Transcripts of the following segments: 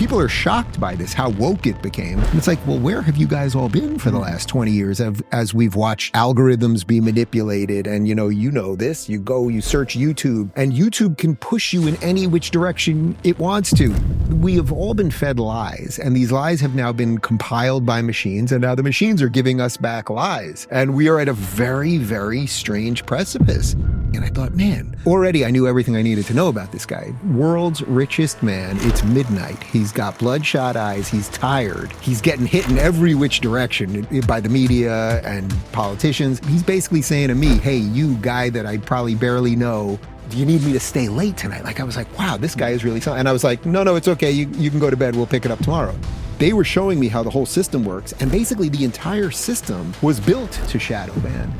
people are shocked by this, how woke it became. And it's like, well, where have you guys all been for the last 20 years as we've watched algorithms be manipulated? And you know this, you search YouTube, and YouTube can push you in any which direction it wants to. We have all been fed lies, and these lies have now been compiled by machines, and now the machines are giving us back lies. And we are at a very, very strange precipice. And I thought, man, already I knew everything I needed to know about this guy. World's richest man. It's midnight. He's got bloodshot eyes. He's tired. He's getting hit in every which direction by the media and politicians. He's basically saying to me, hey, you guy that I probably barely know, do you need me to stay late tonight? Like, I was like, wow, this guy is really something. And I was like, no, it's okay. You can go to bed. We'll pick it up tomorrow. They were showing me how the whole system works. And basically the entire system was built to shadow ban.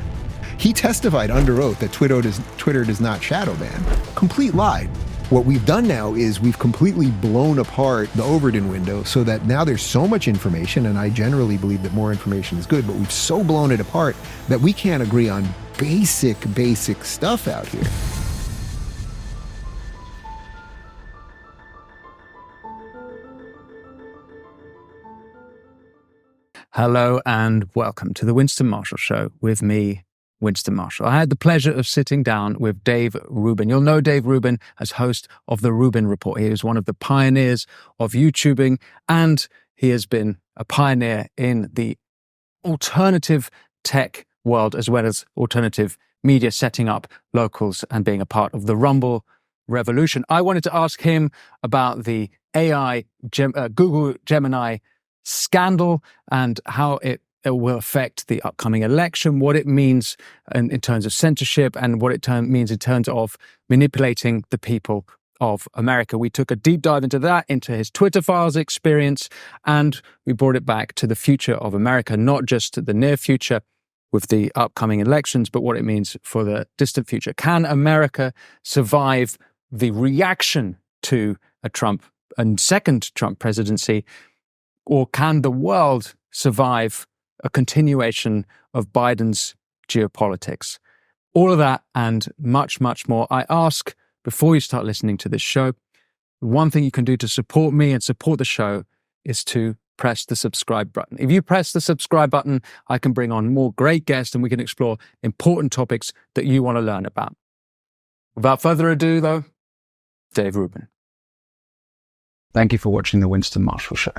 He testified under oath that Twitter does not shadow ban. Complete lie. What we've done now is we've completely blown apart the Overton window so that now there's so much information, and I generally believe that more information is good, but we've so blown it apart that we can't agree on basic stuff out here. Hello and welcome to the Winston Marshall Show with me, Winston Marshall. I had the pleasure of sitting down with Dave Rubin. You'll know Dave Rubin as host of the Rubin Report. He is one of the pioneers of YouTubing, and he has been a pioneer in the alternative tech world as well as alternative media, setting up locals and being a part of the Rumble revolution. I wanted to ask him about the Google Gemini scandal and how it will affect the upcoming election, what it means in terms of censorship, and what it means in terms of manipulating the people of America. We took a deep dive into that, into his Twitter files experience, and we brought it back to the future of America, not just the near future with the upcoming elections, but what it means for the distant future. Can America survive the reaction to a second Trump presidency, or can the world survive a continuation of Biden's geopolitics? All of that and much, much more. I ask, before you start listening to this show, one thing you can do to support me and support the show is to press the subscribe button. If you press the subscribe button, I can bring on more great guests and we can explore important topics that you want to learn about. Without further ado, though, Dave Rubin. Thank you for watching the Winston Marshall Show.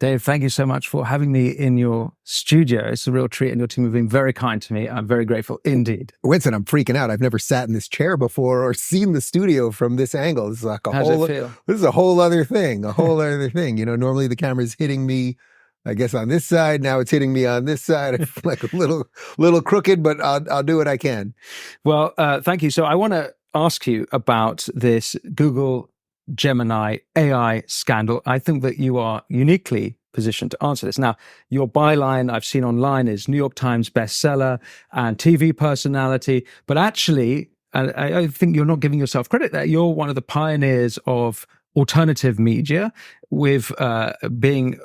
Dave, thank you so much for having me in your studio. It's a real treat, and your team have been very kind to me. I'm very grateful indeed. Winston, I'm freaking out. I've never sat in this chair before or seen the studio from this angle. This is like How's it feel? This is a whole other thing, normally the camera's hitting me, I guess, on this side. Now it's hitting me on this side. I feel like a little crooked, but I'll do what I can. Well, thank you. So I want to ask you about this Google Gemini AI scandal. I think that you are uniquely positioned to answer this. Now, your byline I've seen online is New York Times bestseller and TV personality, but actually, I think you're not giving yourself credit there. You're one of the pioneers of alternative media, with being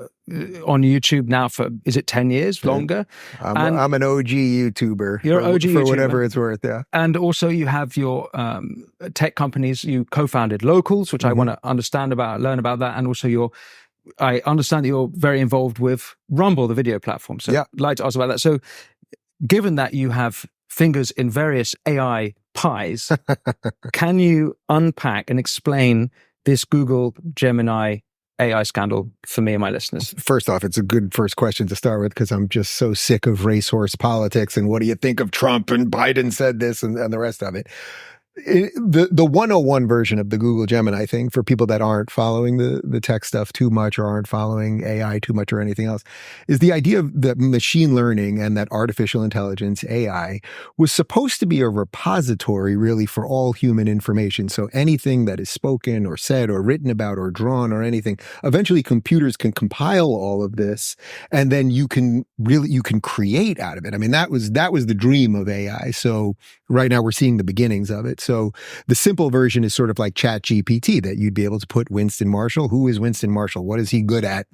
on YouTube now for, is it 10 years, longer? I'm an OG YouTuber. You're an OG for YouTuber. Whatever it's worth, yeah. And also you have your tech companies. You co-founded Locals, which I want to learn about that. And also I understand that you're very involved with Rumble, the video platform. So I'd like to ask about that. So given that you have fingers in various AI pies, can you unpack and explain this Google Gemini AI scandal for me and my listeners? First off, it's a good first question to start with, because I'm just so sick of racehorse politics and what do you think of Trump and Biden said this and the rest of it. The 101 version of the Google Gemini thing, for people that aren't following the tech stuff too much or aren't following AI too much or anything else, is the idea of that machine learning and that artificial intelligence, AI, was supposed to be a repository really for all human information. So anything that is spoken or said or written about or drawn or anything, eventually computers can compile all of this, and then you can create out of it. I mean, that was the dream of AI. So right now we're seeing the beginnings of it. So the simple version is sort of like Chat GPT, that you'd be able to put Winston Marshall. Who is Winston Marshall? What is he good at?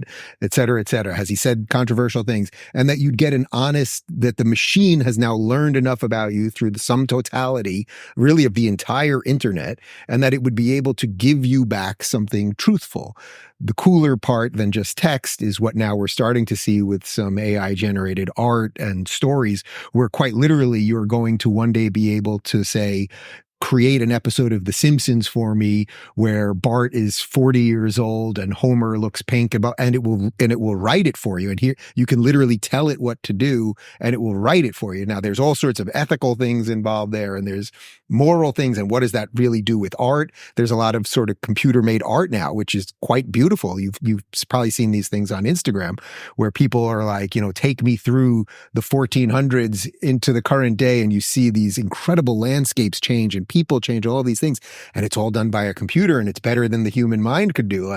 Et cetera, et cetera. Has he said controversial things? And that you'd get that the machine has now learned enough about you through the sum totality, really, of the entire internet, and that it would be able to give you back something truthful. The cooler part than just text is what now we're starting to see with some AI generated art and stories, where quite literally you're going to one day be able to say, create an episode of The Simpsons for me where Bart is 40 years old and Homer looks pink, and it will write it for you. And here you can literally tell it what to do and it will write it for you. Now there's all sorts of ethical things involved there, and there's moral things. And what does that really do with art? There's a lot of sort of computer made art now, which is quite beautiful. You've probably seen these things on Instagram where people are like, take me through the 1400s into the current day, and you see these incredible landscapes change and people change, all these things, and it's all done by a computer, and it's better than the human mind could do.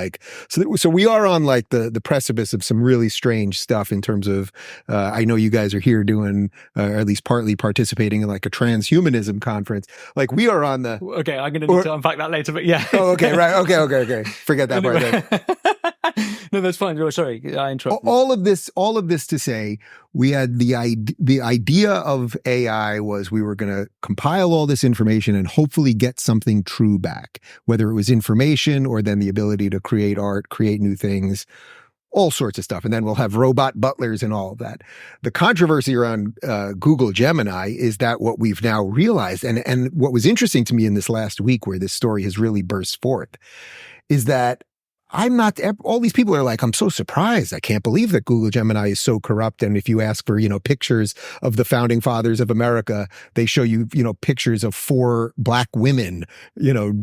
So we are on like the precipice of some really strange stuff in terms of, I know you guys are here doing, or at least partly participating in like a transhumanism conference. Like we are on the... Okay, I'm going to need to unpack that later, but yeah. Oh, okay, right. Okay. Forget that part then. No, that's fine. Oh, sorry, I interrupted. All of this to say, we had the idea of AI was we were going to compile all this information and hopefully get something true back, whether it was information or then the ability to create art, create new things, all sorts of stuff. And then we'll have robot butlers and all of that. The controversy around Google Gemini is that what we've now realized, and what was interesting to me in this last week where this story has really burst forth, is that all these people are like, I'm so surprised. I can't believe that Google Gemini is so corrupt. And if you ask for, pictures of the founding fathers of America, they show you, pictures of 4 black women,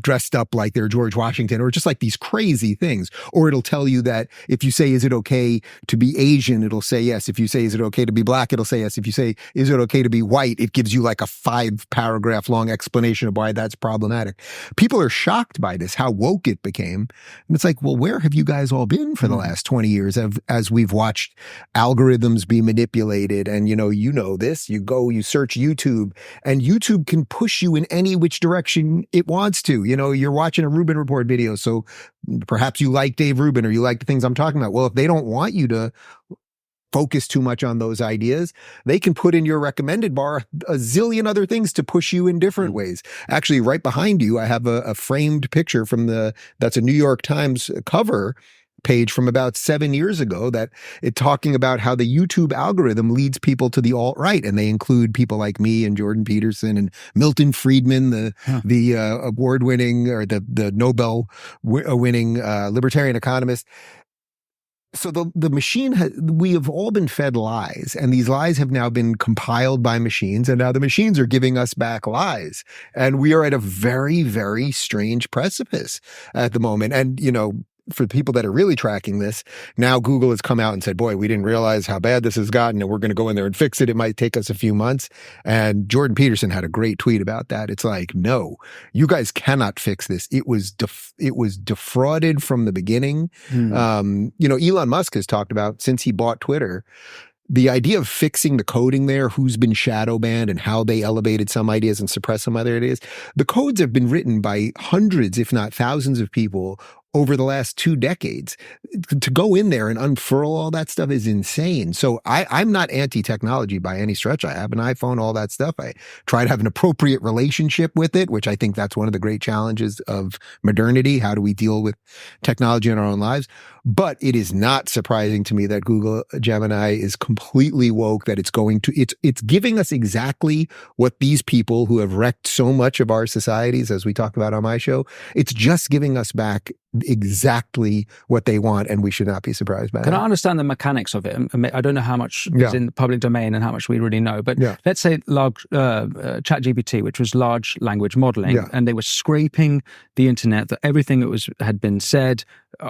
dressed up like they're George Washington, or just like these crazy things. Or it'll tell you that if you say, is it okay to be Asian? It'll say yes. If you say, is it okay to be black? It'll say yes. If you say, is it okay to be white? It gives you like a 5-paragraph long explanation of why that's problematic. People are shocked by this, how woke it became. And it's like, well, where have you guys all been for the last 20 years as we've watched algorithms be manipulated? And, you know this, you search YouTube, and YouTube can push you in any which direction it wants to. You're watching a Rubin Report video, so perhaps you like Dave Rubin or you like the things I'm talking about. Well, if they don't want you to focus too much on those ideas, they can put in your recommended bar a zillion other things to push you in different ways. Actually, right behind you, I have a framed picture that's a New York Times cover page from about 7 years ago that it talking about how the YouTube algorithm leads people to the alt-right, and they include people like me and Jordan Peterson and Milton Friedman, the award-winning or the Nobel winning libertarian economist. So the machine, we have all been fed lies, and these lies have now been compiled by machines, and now the machines are giving us back lies. And we are at a very, very strange precipice at the moment. And, for people that are really tracking this, now Google has come out and said, boy, we didn't realize how bad this has gotten, and we're going to go in there and fix it. It might take us a few months. And Jordan Peterson had a great tweet about that. It's like, no, you guys cannot fix this. It was defrauded from the beginning. Elon Musk has talked about, since he bought Twitter, the idea of fixing the coding there, who's been shadow banned and how they elevated some ideas and suppressed some other ideas. The codes have been written by hundreds, if not thousands of people over the last 2 decades. To go in there and unfurl all that stuff is insane. So I'm not anti-technology by any stretch. I have an iPhone, all that stuff. I try to have an appropriate relationship with it, which I think that's one of the great challenges of modernity. How do we deal with technology in our own lives? But it is not surprising to me that Google Gemini is completely woke, that it's giving us exactly what these people who have wrecked so much of our societies, as we talk about on my show, it's just giving us back exactly what they want, and we should not be surprised by that. Can I understand the mechanics of it? I don't know how much is in the public domain and how much we really know, but let's say ChatGPT, which was large language modeling, and they were scraping the internet, that everything that had been said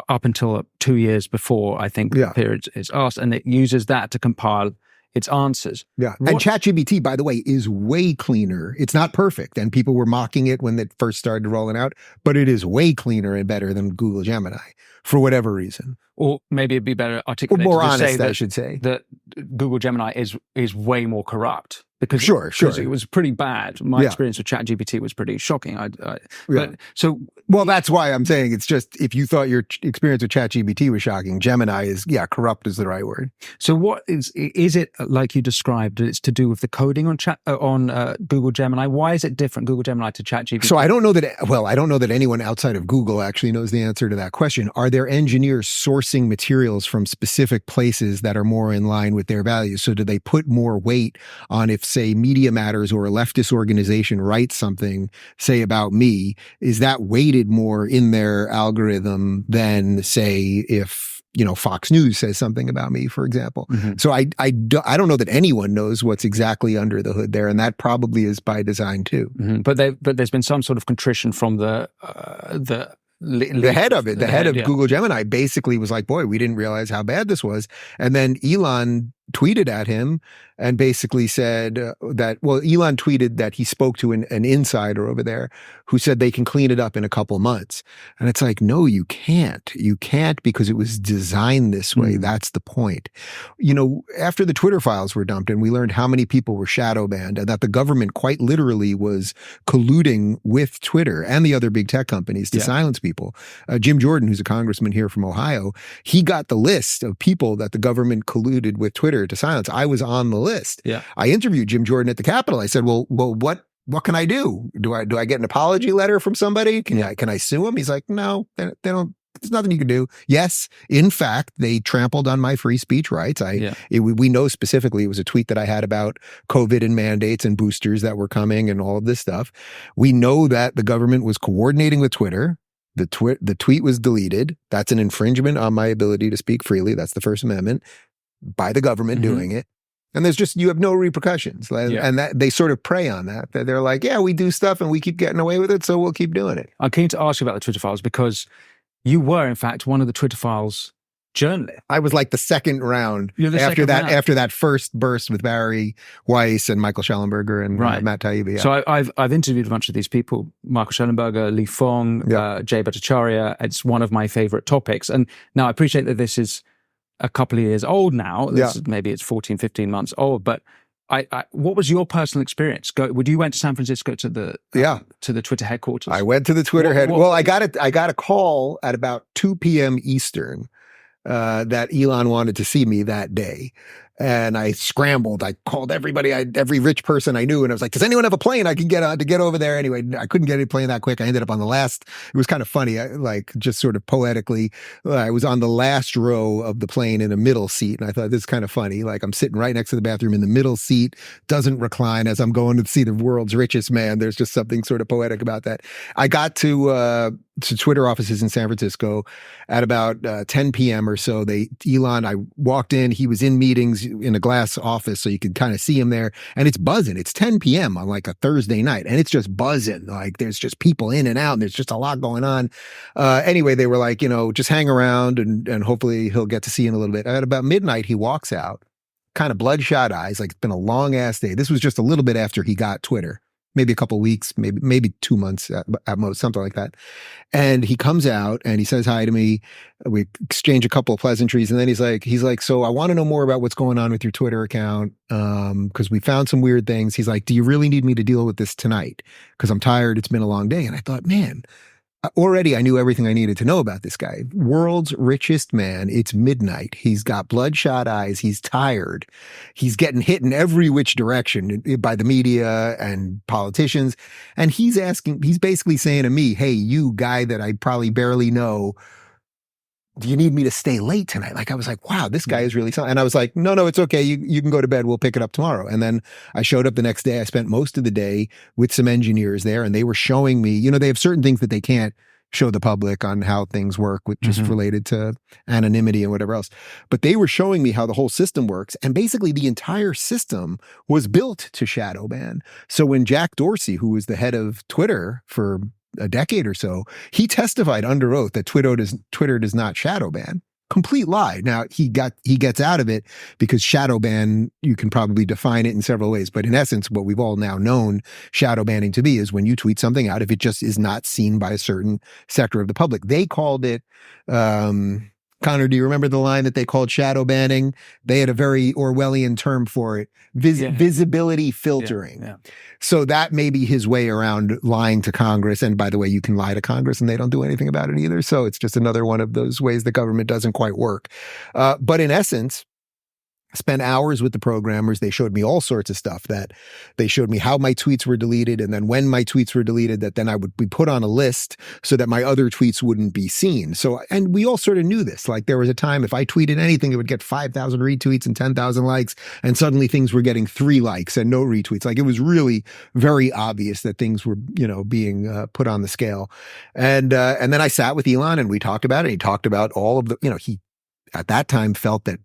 up until 2 years before, I think, the period is asked, and it uses that to compile its answers. Yeah. And ChatGPT, by the way, is way cleaner. It's not perfect, and people were mocking it when it first started rolling out, but it is way cleaner and better than Google Gemini for whatever reason. Or maybe it'd be better articulated or more honest, I should say. That Google Gemini is way more corrupt Because Sure. it was pretty bad. My experience with ChatGPT was pretty shocking. Well, that's why I'm saying it's just, if you thought your experience with ChatGPT was shocking, Gemini is, corrupt is the right word. So what is it like you described? It's to do with the coding on Google Gemini. Why is it different, Google Gemini to ChatGPT? So I don't know that anyone outside of Google actually knows the answer to that question. Are there engineers sourcing materials from specific places that are more in line with their values? So do they put more weight on, if, say, Media Matters or a leftist organization writes something, say, about me, is that weighted more in their algorithm than, say, if, Fox News says something about me, for example? Mm-hmm. So I don't know that anyone knows what's exactly under the hood there, and that probably is by design too. Mm-hmm. But there's been some sort of contrition from the head of it. The head of Google Gemini basically was like, boy, we didn't realize how bad this was. And then Elon tweeted at him and basically said Elon tweeted that he spoke to an insider over there who said they can clean it up in a couple months. And it's like, no, you can't. You can't, because it was designed this way. That's the point. After the Twitter files were dumped and we learned how many people were shadow banned and that the government quite literally was colluding with Twitter and the other big tech companies to silence people. Jim Jordan, who's a congressman here from Ohio, he got the list of people that the government colluded with Twitter to silence. I was on the list. Yeah. I interviewed Jim Jordan at the Capitol. I said, well, what can I do? Do I get an apology letter from somebody? Can I sue him? He's like, no, they don't. There's nothing you can do. Yes, in fact, they trampled on my free speech rights. We know specifically it was a tweet that I had about COVID and mandates and boosters that were coming and all of this stuff. We know that the government was coordinating with Twitter. The tweet was deleted. That's an infringement on my ability to speak freely. That's the First Amendment, by the government doing it. And you have no repercussions. And that they sort of prey on that. They're like, yeah, we do stuff and we keep getting away with it, so we'll keep doing it. I'm keen to ask you about the Twitter files because you were, in fact, one of the Twitter files journalists. I was like the second round after that first burst with Barry Weiss and Michael Schellenberger and Matt Taibbi. Yeah. So I've interviewed a bunch of these people, Michael Schellenberger, Lee Fong, Jay Bhattacharya. It's one of my favorite topics. And now I appreciate that this is a couple of years old now. Maybe it's 14, 15 months old. But what was your personal experience? You went to San Francisco to the Twitter headquarters? I went to the Twitter headquarters. Well, I got a call at about 2 p.m. Eastern that Elon wanted to see me that day. And I scrambled. I called everybody, every rich person I knew. And I was like, does anyone have a plane I can get on to get over there? Anyway, I couldn't get any plane that quick. I ended up on the last, it was kind of funny. Just sort of poetically, I was on the last row of the plane in a middle seat. And I thought, this is kind of funny. Like, I'm sitting right next to the bathroom in the middle seat, doesn't recline as I'm going to see the world's richest man. There's just something sort of poetic about that. I got to Twitter offices in San Francisco at about 10 p.m. or so. I walked in, he was in meetings in a glass office, so you could kind of see him there, and it's buzzing. It's 10 p.m. on like a Thursday night, and it's just buzzing. Like, there's just people in and out, and there's just a lot going on. Anyway, they were like, just hang around, and hopefully he'll get to see you in a little bit. At about midnight, he walks out, kind of bloodshot eyes, like it's been a long ass day. This was just a little bit after he got Twitter. Maybe a couple of weeks, maybe 2 months at most, something like that. And he comes out and he says hi to me. We exchange a couple of pleasantries, and then he's like, so I want to know more about what's going on with your Twitter account, because we found some weird things. He's like, do you really need me to deal with this tonight? Because I'm tired. It's been a long day. And I thought, man, already I knew everything I needed to know about this guy. World's richest man. It's midnight. He's got bloodshot eyes. He's tired. He's getting hit in every which direction by the media and politicians. And he's basically saying to me, hey, you guy that I probably barely know, do you need me to stay late tonight? Like, I was like, wow, this guy is really something. And I was like, no, it's okay. You can go to bed. We'll pick it up tomorrow. And then I showed up the next day. I spent most of the day with some engineers there, and they were showing me, they have certain things that they can't show the public on how things work, which is related to anonymity and whatever else. But they were showing me how the whole system works. And basically the entire system was built to shadow ban. So when Jack Dorsey, who was the head of Twitter for a decade or so, he testified under oath that Twitter does not shadow ban. Complete lie. Now he gets out of it because shadow ban, you can probably define it in several ways, but in essence, what we've all now known shadow banning to be is when you tweet something out, if it just is not seen by a certain sector of the public. They called it Connor, do you remember the line that they called shadow banning? They had a very Orwellian term for it, visibility filtering. Yeah. So that may be his way around lying to Congress. And by the way, you can lie to Congress and they don't do anything about it either. So it's just another one of those ways the government doesn't quite work. But in essence, spent hours with the programmers. They showed me all sorts of stuff. That they showed me how my tweets were deleted, and then when my tweets were deleted, that then I would be put on a list so that my other tweets wouldn't be seen. So, and we all sort of knew this. Like there was a time if I tweeted anything, it would get 5,000 retweets and 10,000 likes, and suddenly things were getting 3 likes and no retweets. Like it was really very obvious that things were, being put on the scale. And then I sat with Elon and we talked about it. He talked about all of the, he at that time felt that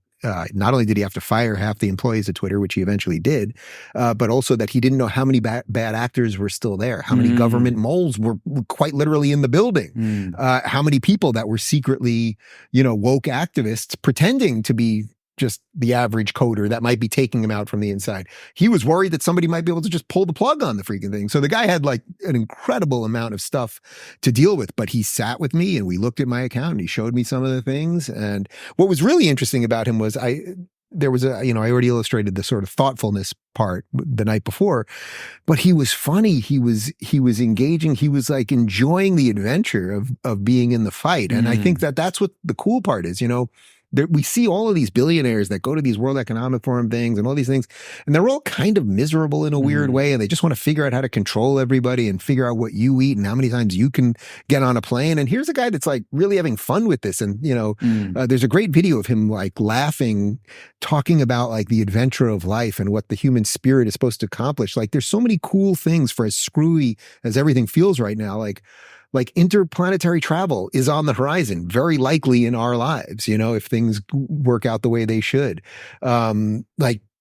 not only did he have to fire half the employees at Twitter, which he eventually did, but also that he didn't know how many bad actors were still there, how many government moles were quite literally in the building, how many people that were secretly, woke activists pretending to be just the average coder that might be taking him out from the inside. He was worried that somebody might be able to just pull the plug on the freaking thing. So the guy had like an incredible amount of stuff to deal with, but he sat with me and we looked at my account and he showed me some of the things. And what was really interesting about him was I already illustrated the sort of thoughtfulness part the night before, but he was funny. He was engaging. He was like enjoying the adventure of being in the fight. And I think that that's what the cool part is, we see all of these billionaires that go to these World Economic Forum things and all these things, and they're all kind of miserable in a weird way, and they just want to figure out how to control everybody and figure out what you eat and how many times you can get on a plane. And here's a guy that's like really having fun with this. And, there's a great video of him like laughing, talking about like the adventure of life and what the human spirit is supposed to accomplish. Like there's so many cool things for as screwy as everything feels right now. Like interplanetary travel is on the horizon, very likely in our lives, if things work out the way they should.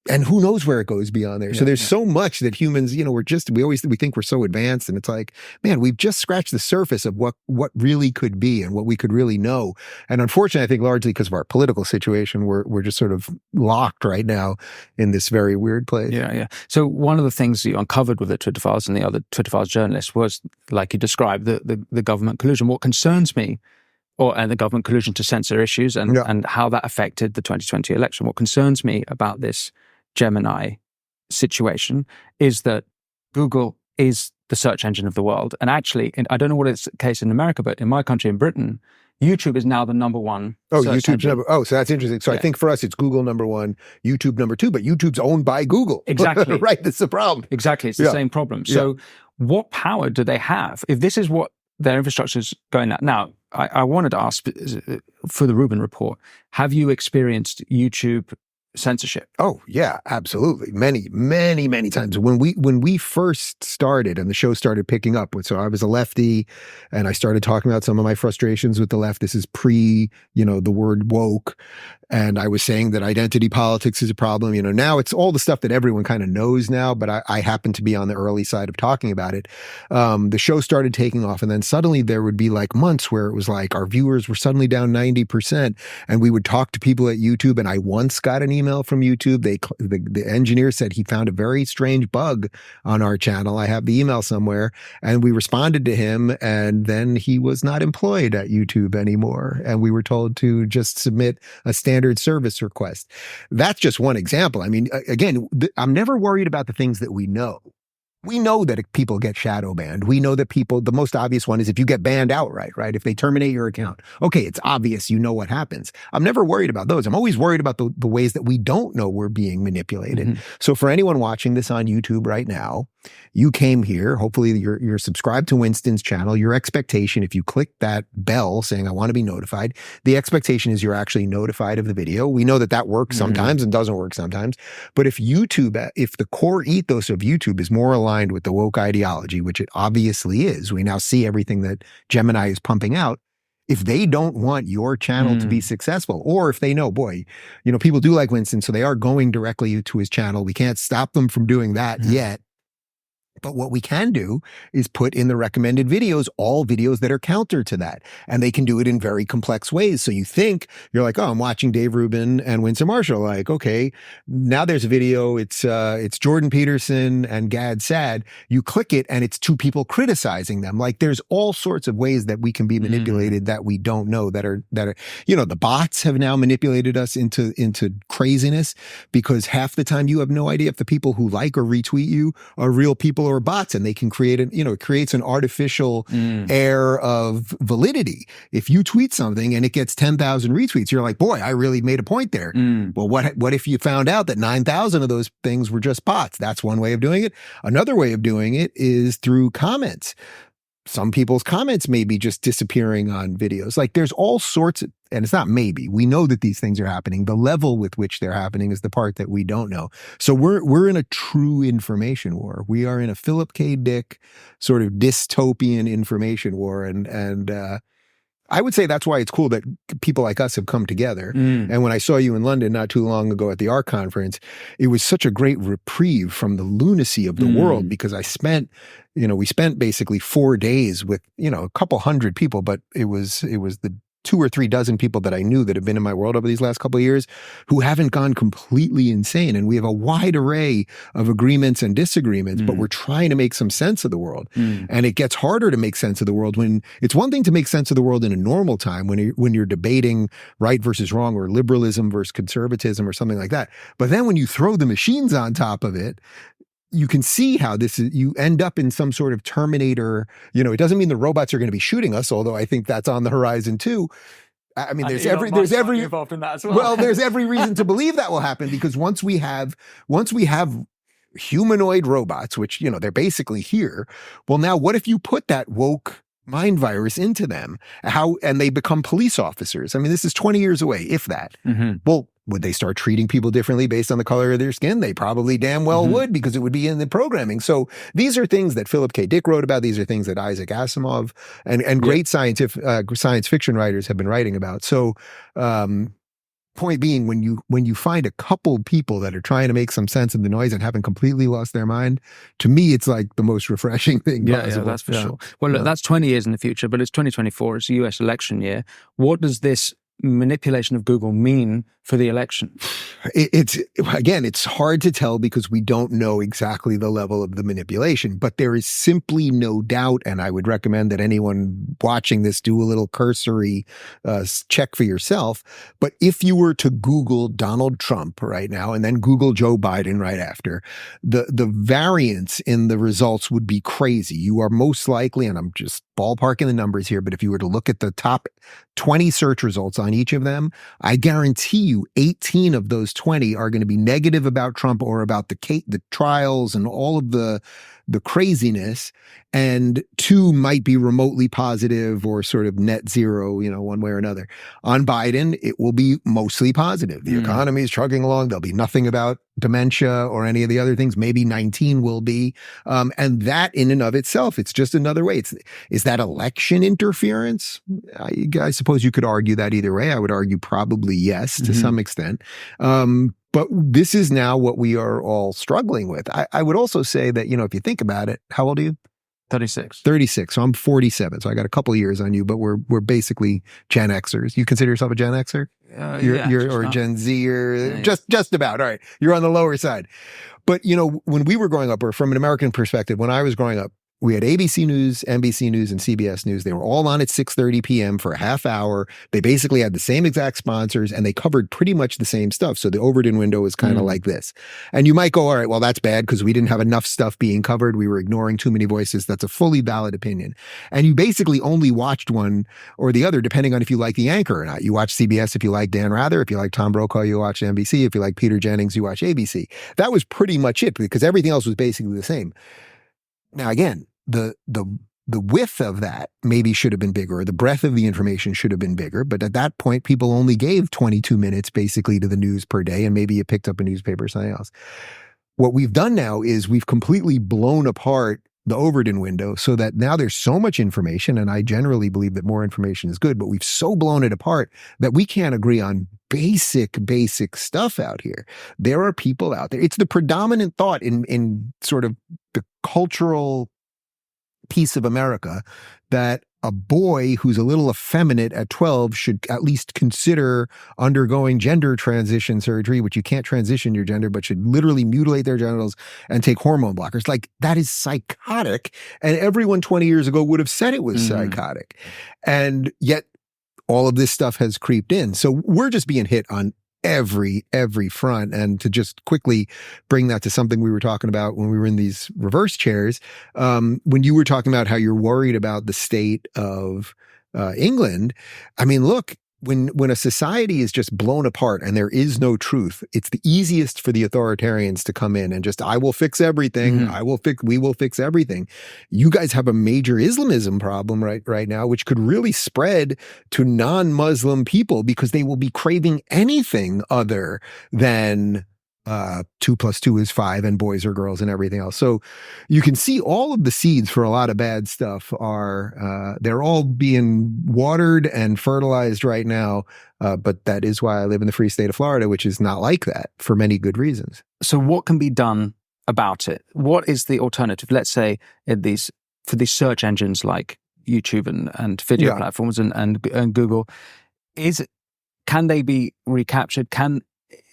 And who knows where it goes beyond there. So there's so much that humans, we think we're so advanced, and it's like, man, we've just scratched the surface of what really could be and what we could really know. And unfortunately, I think largely because of our political situation, we're just sort of locked right now in this very weird place. Yeah. So one of the things you uncovered with the Twitter Files and the other Twitter Files journalists was, like you described, the government collusion. What concerns me, and the government collusion to censor issues and how that affected the 2020 election. What concerns me about this Gemini situation is that Google is the search engine of the world. And actually, I don't know what it's the case in America, but in my country, in Britain, YouTube is now the number one. So that's interesting. So I think for us, it's Google number 1, YouTube number 2, but YouTube's owned by Google. Exactly. Right. That's the problem. Exactly. It's the same problem. So what power do they have if this is what their infrastructure is going at? Now, I wanted to ask for the Rubin report, have you experienced YouTube censorship? Oh yeah, absolutely. Many, many, many times. When we first started and the show started picking up, so I was a lefty and I started talking about some of my frustrations with the left. This is pre, the word woke. And I was saying that identity politics is a problem. Now it's all the stuff that everyone kind of knows now, but I happen to be on the early side of talking about it. The show started taking off, and then suddenly there would be like months where it was like our viewers were suddenly down 90%, and we would talk to people at YouTube. And I once got an email from YouTube. The engineer said he found a very strange bug on our channel. I have the email somewhere, and we responded to him, and then he was not employed at YouTube anymore. And we were told to just submit a standard service request. That's just one example. I mean, again, I'm never worried about the things that we know. We know that people get shadow banned. We know that the most obvious one is if you get banned outright, right? If they terminate your account. Okay, it's obvious, what happens. I'm never worried about those. I'm always worried about the ways that we don't know we're being manipulated. So for anyone watching this on YouTube right now, you came here, hopefully you're subscribed to Winston's channel. Your expectation, if you click that bell saying, I want to be notified, the expectation is you're actually notified of the video. We know that works sometimes and doesn't work sometimes. But if the core ethos of YouTube is more aligned with the woke ideology, which it obviously is, we now see everything that Gemini is pumping out. If they don't want your channel to be successful, or if they know, people do like Winston, so they are going directly to his channel. We can't stop them from doing that yet. But what we can do is put in the recommended videos all videos that are counter to that. And they can do it in very complex ways. So you think, you're like, oh, I'm watching Dave Rubin and Winston Marshall. Like, okay, now there's a video. It's Jordan Peterson and Gad Saad. You click it and it's two people criticizing them. Like there's all sorts of ways that we can be manipulated that we don't know that are, the bots have now manipulated us into craziness because half the time you have no idea if the people who like or retweet you are real people or bots, and they can create it creates an artificial air of validity. If you tweet something and it gets 10,000 retweets, you're like, boy, I really made a point there. Well, what if you found out that 9,000 of those things were just bots? That's one way of doing it. Another way of doing it is through comments. Some people's comments may be just disappearing on videos. Like there's all sorts of, and it's not maybe, we know that these things are happening. The level with which they're happening is the part that we don't know. So we're in a true information war. We are in a Philip K. Dick sort of dystopian information war. And I would say that's why it's cool that people like us have come together. And when I saw you in London not too long ago at the ARC conference, it was such a great reprieve from the lunacy of the world, because we spent basically 4 days with, a couple hundred people, but it was the 2 or 3 dozen people that I knew that have been in my world over these last couple of years who haven't gone completely insane. And we have a wide array of agreements and disagreements, but we're trying to make some sense of the world. And it gets harder to make sense of the world when it's one thing to make sense of the world in a normal time when you're debating right versus wrong or liberalism versus conservatism or something like that. But then when you throw the machines on top of it, you can see how you end up in some sort of Terminator. It doesn't mean the robots are going to be shooting us, although I think that's on the horizon too. I mean, there's every involved in that as well. Well, there's every reason to believe that will happen, because once we have humanoid robots, which, they're basically here. Well, now what if you put that woke mind virus into them? And they become police officers? I mean, this is 20 years away, if that. Well, would they start treating people differently based on the color of their skin? They probably damn well would, because it would be in the programming. So these are things that Philip K. Dick wrote about. These are things that Isaac Asimov and great science fiction writers have been writing about. So, point being, when you find a couple people that are trying to make some sense of the noise and haven't completely lost their mind, to me, it's like the most refreshing thing possible. Yeah, that's for sure. Well, look, that's 20 years in the future, but it's 2024. It's a US election year. What does this manipulation of Google mean for the election? It's hard to tell because we don't know exactly the level of the manipulation, but there is simply no doubt. And I would recommend that anyone watching this do a little cursory check for yourself. But if you were to Google Donald Trump right now and then Google Joe Biden right after, the variance in the results would be crazy. You are most likely, and I'm just ballparking the numbers here, but if you were to look at the top 20 search results on each of them, I guarantee you 18 of those 20 are going to be negative about Trump or about the trials and all of the craziness, and 2 might be remotely positive or sort of net zero, one way or another. On Biden, it will be mostly positive. The economy is chugging along. There'll be nothing about dementia or any of the other things. Maybe 19 will be. And that in and of itself, it's just another way. Is that election interference? I suppose you could argue that either way. I would argue probably yes, to some extent. But this is now what we are all struggling with. I would also say that, if you think about it, how old are you? 36. 36. So I'm 47. So I got a couple years on you, but we're basically Gen Xers. You consider yourself a Gen Xer? You're or Gen Z or just about. All right. You're on the lower side. But, when we were growing up, or from an American perspective, when I was growing up, we had ABC News, NBC News, and CBS News. They were all on at 6:30 p.m. for a half hour. They basically had the same exact sponsors, and they covered pretty much the same stuff. So the Overton window is kind of like this. And you might go, all right, well, that's bad because we didn't have enough stuff being covered. We were ignoring too many voices. That's a fully valid opinion. And you basically only watched one or the other, depending on if you like the anchor or not. You watch CBS if you like Dan Rather. If you like Tom Brokaw, you watch NBC. If you like Peter Jennings, you watch ABC. That was pretty much it, because everything else was basically the same. Now, again, the width of that maybe should have been bigger, or the breadth of the information should have been bigger. But at that point, people only gave 22 minutes basically to the news per day, and maybe you picked up a newspaper or something else. What we've done now is we've completely blown apart the Overton window so that now there's so much information, and I generally believe that more information is good, but we've so blown it apart that we can't agree on basic stuff out here. There are people out there. It's the predominant thought in sort of the cultural piece of America that a boy who's a little effeminate at 12 should at least consider undergoing gender transition surgery, which you can't transition your gender, but should literally mutilate their genitals and take hormone blockers. Like, that is psychotic. And everyone 20 years ago would have said it was psychotic. And yet all of this stuff has creeped in. So we're just being hit on every front. And to just quickly bring that to something we were talking about when we were in these reverse chairs, when you were talking about how you're worried about the state of England, I mean, look, when a society is just blown apart and there is no truth, it's the easiest for the authoritarians to come in and just, I will fix everything. We will fix everything. You guys have a major Islamism problem right now, which could really spread to non-Muslim people because they will be craving anything other than 2 + 2 is 5 and boys or girls and everything else. So you can see all of the seeds for a lot of bad stuff are, they're all being watered and fertilized right now. But that is why I live in the free state of Florida, which is not like that for many good reasons. So what can be done about it? What is the alternative? Let's say for these search engines like YouTube and video platforms and Google, can they be recaptured?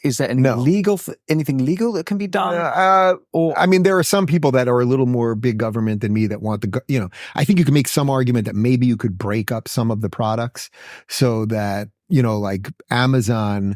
Is there anything legal that can be done? Or I mean, there are some people that are a little more big government than me that want I think you can make some argument that maybe you could break up some of the products so that, like Amazon,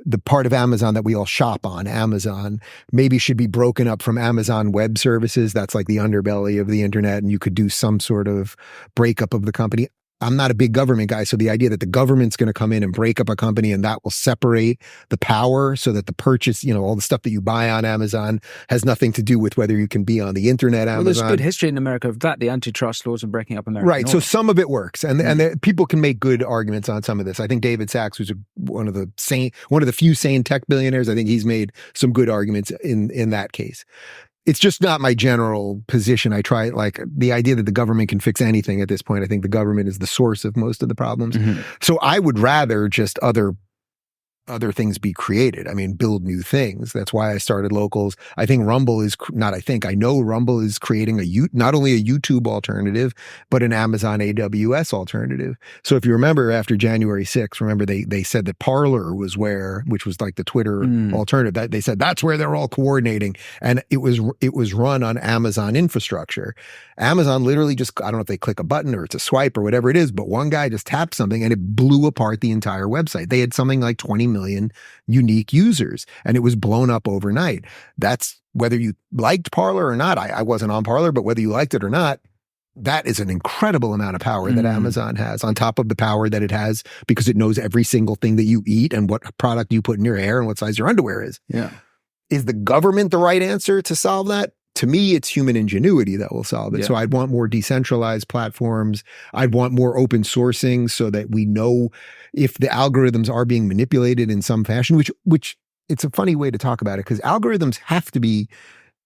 the part of Amazon that we all shop on, Amazon, maybe should be broken up from Amazon Web Services. That's like the underbelly of the internet, and you could do some sort of breakup of the company. I'm not a big government guy, so the idea that the government's going to come in and break up a company and that will separate the power so that the purchase, all the stuff that you buy on Amazon has nothing to do with whether you can be on the internet, Amazon. Well, there's good history in America of that, the antitrust laws and breaking up American Right, so some of it works, and people can make good arguments on some of this. I think David Sachs, who's one of the few sane tech billionaires, I think he's made some good arguments in that case. It's just not my general position. I try, the idea that the government can fix anything at this point. I think the government is the source of most of the problems. So I would rather just other things be created. I mean, build new things. That's why I started Locals. I think Rumble is I know Rumble is creating not only a YouTube alternative, but an Amazon AWS alternative. So if you remember after January 6th, they said that Parler was which was like the Twitter alternative, that they said that's where they're all coordinating. And it was run on Amazon infrastructure. Amazon literally just, I don't know if they click a button or it's a swipe or whatever it is, but one guy just tapped something and it blew apart the entire website. They had something like 20 million unique users and it was blown up overnight. That's whether you liked Parler or not. I wasn't on Parler, but whether you liked it or not, that is an incredible amount of power that Amazon has on top of the power that it has because it knows every single thing that you eat and what product you put in your hair and what size your underwear is. Yeah. Is the government the right answer to solve that? To me, it's human ingenuity that will solve it. Yeah. So I'd want more decentralized platforms. I'd want more open sourcing so that we know if the algorithms are being manipulated in some fashion, which it's a funny way to talk about it because algorithms have to be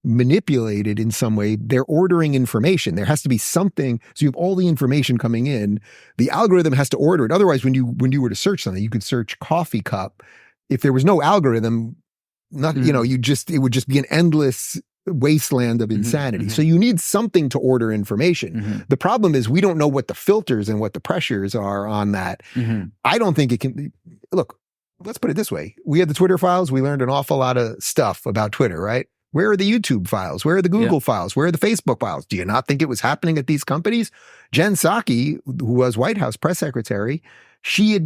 manipulated in some way. They're ordering information. There has to be something. So you have all the information coming in. The algorithm has to order it. Otherwise, when you were to search something, you could search coffee cup. If there was no algorithm, it would just be an endless wasteland of insanity. So you need something to order information. The problem is we don't know what the filters and what the pressures are on that. I don't think it can. Look, let's put it this way. We had the Twitter files. We learned an awful lot of stuff about Twitter, right? Where are the YouTube files? Where are the Google files? Where are the Facebook files? Do you not think it was happening at these companies? Jen Psaki, who was White House press secretary, she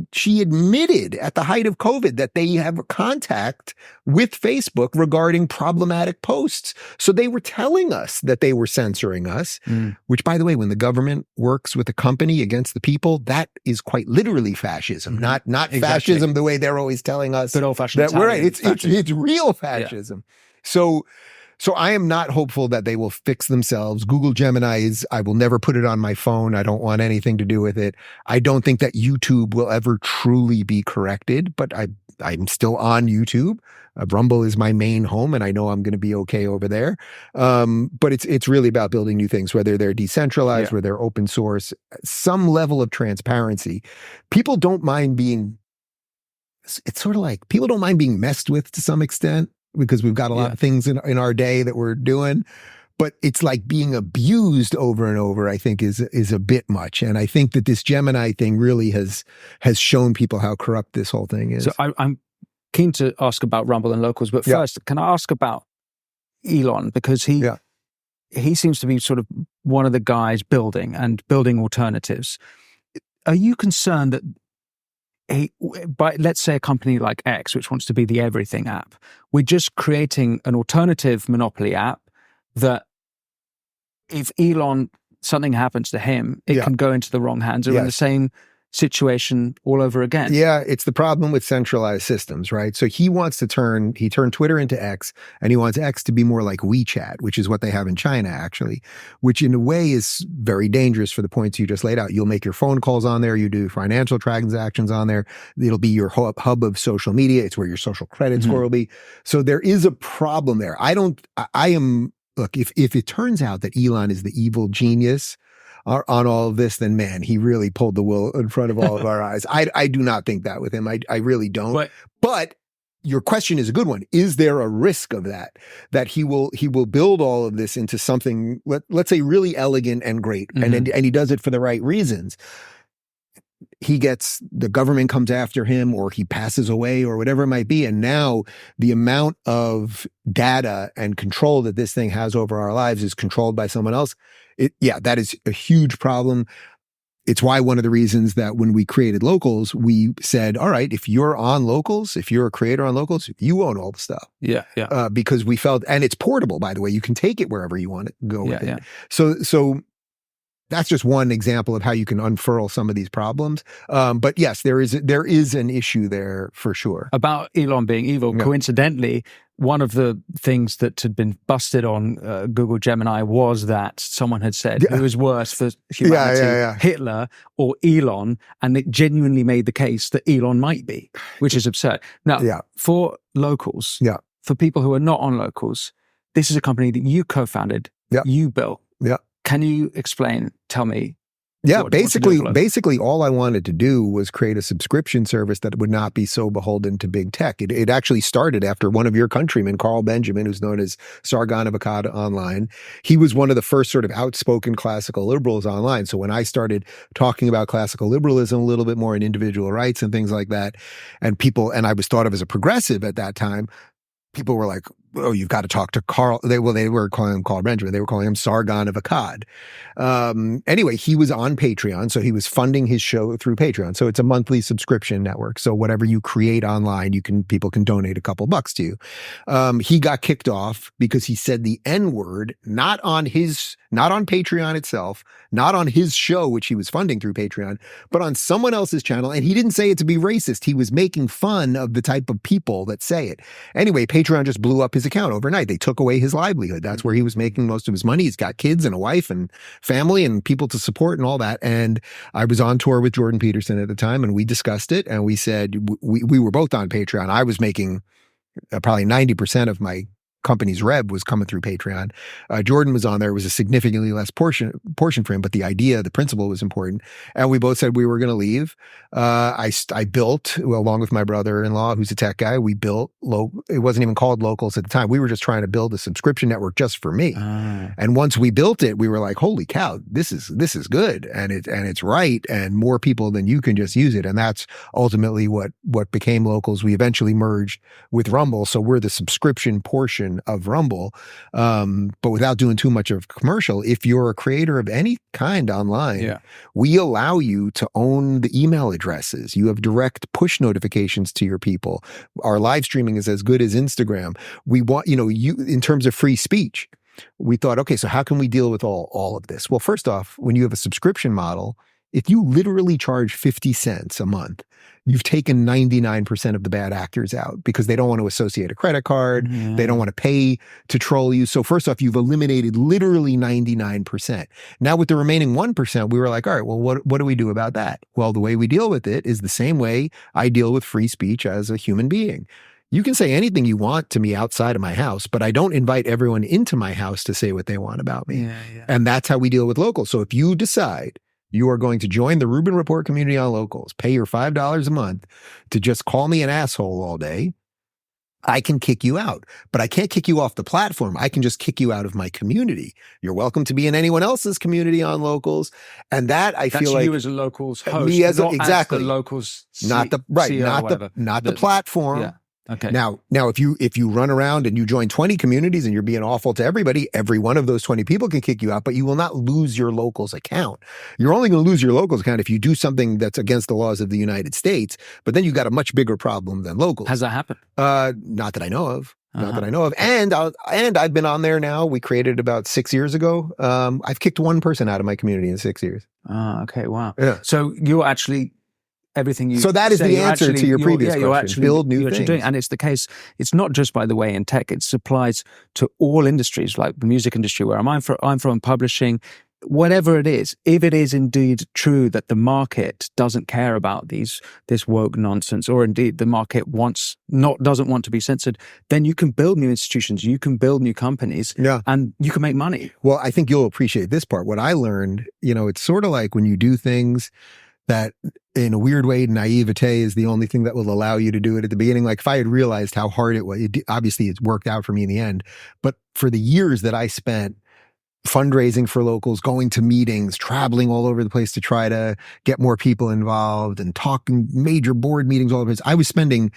admitted at the height of COVID that they have contact with Facebook regarding problematic posts. So they were telling us that they were censoring us, which, by the way, when the government works with a company against the people, that is quite literally fascism, not exactly. Fascism the way they're always telling us. Good old-fashioned that we're right. It's real fascism. Yeah. So I am not hopeful that they will fix themselves. Google Gemini I will never put it on my phone. I don't want anything to do with it. I don't think that YouTube will ever truly be corrected, but I'm still on YouTube. Rumble is my main home and I know I'm going to be okay over there. But it's really about building new things, whether they're decentralized, whether they're open source, some level of transparency. People don't mind being it's sort of like people don't mind being messed with to some extent because we've got a lot of things in our day that we're doing. But it's like being abused over and over, I think, is a bit much. And I think that this Gemini thing really has shown people how corrupt this whole thing is. So I'm keen to ask about Rumble and Locals, but first, can I ask about Elon? Because he seems to be sort of one of the guys building alternatives. Are you concerned that by, let's say, a company like X, which wants to be the everything app, we're just creating an alternative monopoly app that if something happens to him, it can go into the wrong hands or in the same situation all over again? Yeah, it's the problem with centralized systems, right? So he wants to turned Twitter into X, and he wants X to be more like WeChat, which is what they have in China, actually, which in a way is very dangerous for the points you just laid out. You'll make your phone calls on there. You do financial transactions on there. It'll be your hub of social media. It's where your social credit score will be. So there is a problem there. Look, if it turns out that Elon is the evil genius on all of this, then man, he really pulled the wool in front of all of our eyes. I do not think that with him. I really don't. But your question is a good one. Is there a risk of that he will build all of this into something, let's say, really elegant and great, and he does it for the right reasons? The government comes after him, or he passes away, or whatever it might be. And now the amount of data and control that this thing has over our lives is controlled by someone else. That is a huge problem. It's why one of the reasons that when we created Locals, we said, all right, if you're on Locals, if you're a creator on Locals, you own all the stuff. Because we felt, and it's portable, by the way, you can take it wherever you want to go with it. So that's just one example of how you can unfurl some of these problems. But yes, there is an issue there for sure. About Elon being evil, coincidentally, one of the things that had been busted on Google Gemini was that someone had said who was worse for humanity, Hitler or Elon, and it genuinely made the case that Elon might be, which is absurd. Now, for Locals, for people who are not on Locals, this is a company that you co-founded, you built. Can you tell me? Yeah, basically all I wanted to do was create a subscription service that would not be so beholden to big tech. It actually started after one of your countrymen, Carl Benjamin, who's known as Sargon of Akkad online. He was one of the first sort of outspoken classical liberals online. So when I started talking about classical liberalism a little bit more and individual rights and things like that, and I was thought of as a progressive at that time, people were like, oh, you've got to talk to Carl. They were calling him Carl Benjamin. They were calling him Sargon of Akkad. Anyway, he was on Patreon, so he was funding his show through Patreon. So it's a monthly subscription network. So whatever you create online, people can donate a couple bucks to you. He got kicked off because he said the N-word, not on Patreon itself, not on his show, which he was funding through Patreon, but on someone else's channel. And he didn't say it to be racist. He was making fun of the type of people that say it. Anyway, Patreon just blew up his account overnight. They took away his livelihood. That's where he was making most of his money. He's got kids and a wife and family and people to support and all that. And I was on tour with Jordan Peterson at the time, and we discussed it, and we said we were both on Patreon. I was making probably 90% of my company's rev was coming through Patreon. Jordan was on there. It was a significantly less portion for him, but the principle was important. And we both said we were going to leave. I built, along with my brother-in-law, who's a tech guy, we built, it wasn't even called Locals at the time. We were just trying to build a subscription network just for me. And once we built it, we were like, holy cow, this is good. And it's right. And more people than you can just use it. And that's ultimately what became Locals. We eventually merged with Rumble. So we're the subscription portion of Rumble. But without doing too much of commercial, if you're a creator of any kind online, we allow you to own the email addresses. You have direct push notifications to your people. Our live streaming is as good as Instagram. We want, you in terms of free speech, we thought, okay, so how can we deal with all of this? Well, first off, when you have a subscription model, if you literally charge 50 cents a month, you've taken 99% of the bad actors out because they don't want to associate a credit card. They don't want to pay to troll you. So first off, you've eliminated literally 99%. Now with the remaining 1%, we were like, all right, well, what do we do about that? Well, the way we deal with it is the same way I deal with free speech as a human being. You can say anything you want to me outside of my house, but I don't invite everyone into my house to say what they want about me. And that's how we deal with Locals. So if you decide you are going to join the Rubin Report community on locals, pay your $5 a month to just call me an asshole all day, I can kick you out. But I can't kick you off the platform. I can just kick you out of my community. You're welcome to be in anyone else's community on locals. And that I feel like you as a locals host, me as not exactly as the locals not the right, CEO not the platform. Yeah. Okay. Now, if you run around and you join 20 communities and you're being awful to everybody, every one of those 20 people can kick you out, but you will not lose your locals account. You're only going to lose your locals account if you do something that's against the laws of the United States, but then you got a much bigger problem than locals. Has that happened? Not that I know of. Not that I know of. And I've been on there now. We created it about 6 years ago. I've kicked one person out of my community in 6 years. Okay. Wow. Yeah. So you're actually everything you So that is say, the answer to your previous question. Build new things. Doing, and it's the case. It's not just, by the way, in tech. It applies to all industries, like the music industry, where I'm from publishing. Whatever it is, if it is indeed true that the market doesn't care about this woke nonsense, or indeed the market doesn't want to be censored, then you can build new institutions, you can build new companies, and you can make money. Well, I think you'll appreciate this part. What I learned, it's sort of like when you do things that in a weird way, naivete is the only thing that will allow you to do it at the beginning. Like if I had realized how hard it was, obviously it's worked out for me in the end, but for the years that I spent fundraising for locals, going to meetings, traveling all over the place to try to get more people involved and talking major board meetings all over the place, I was spending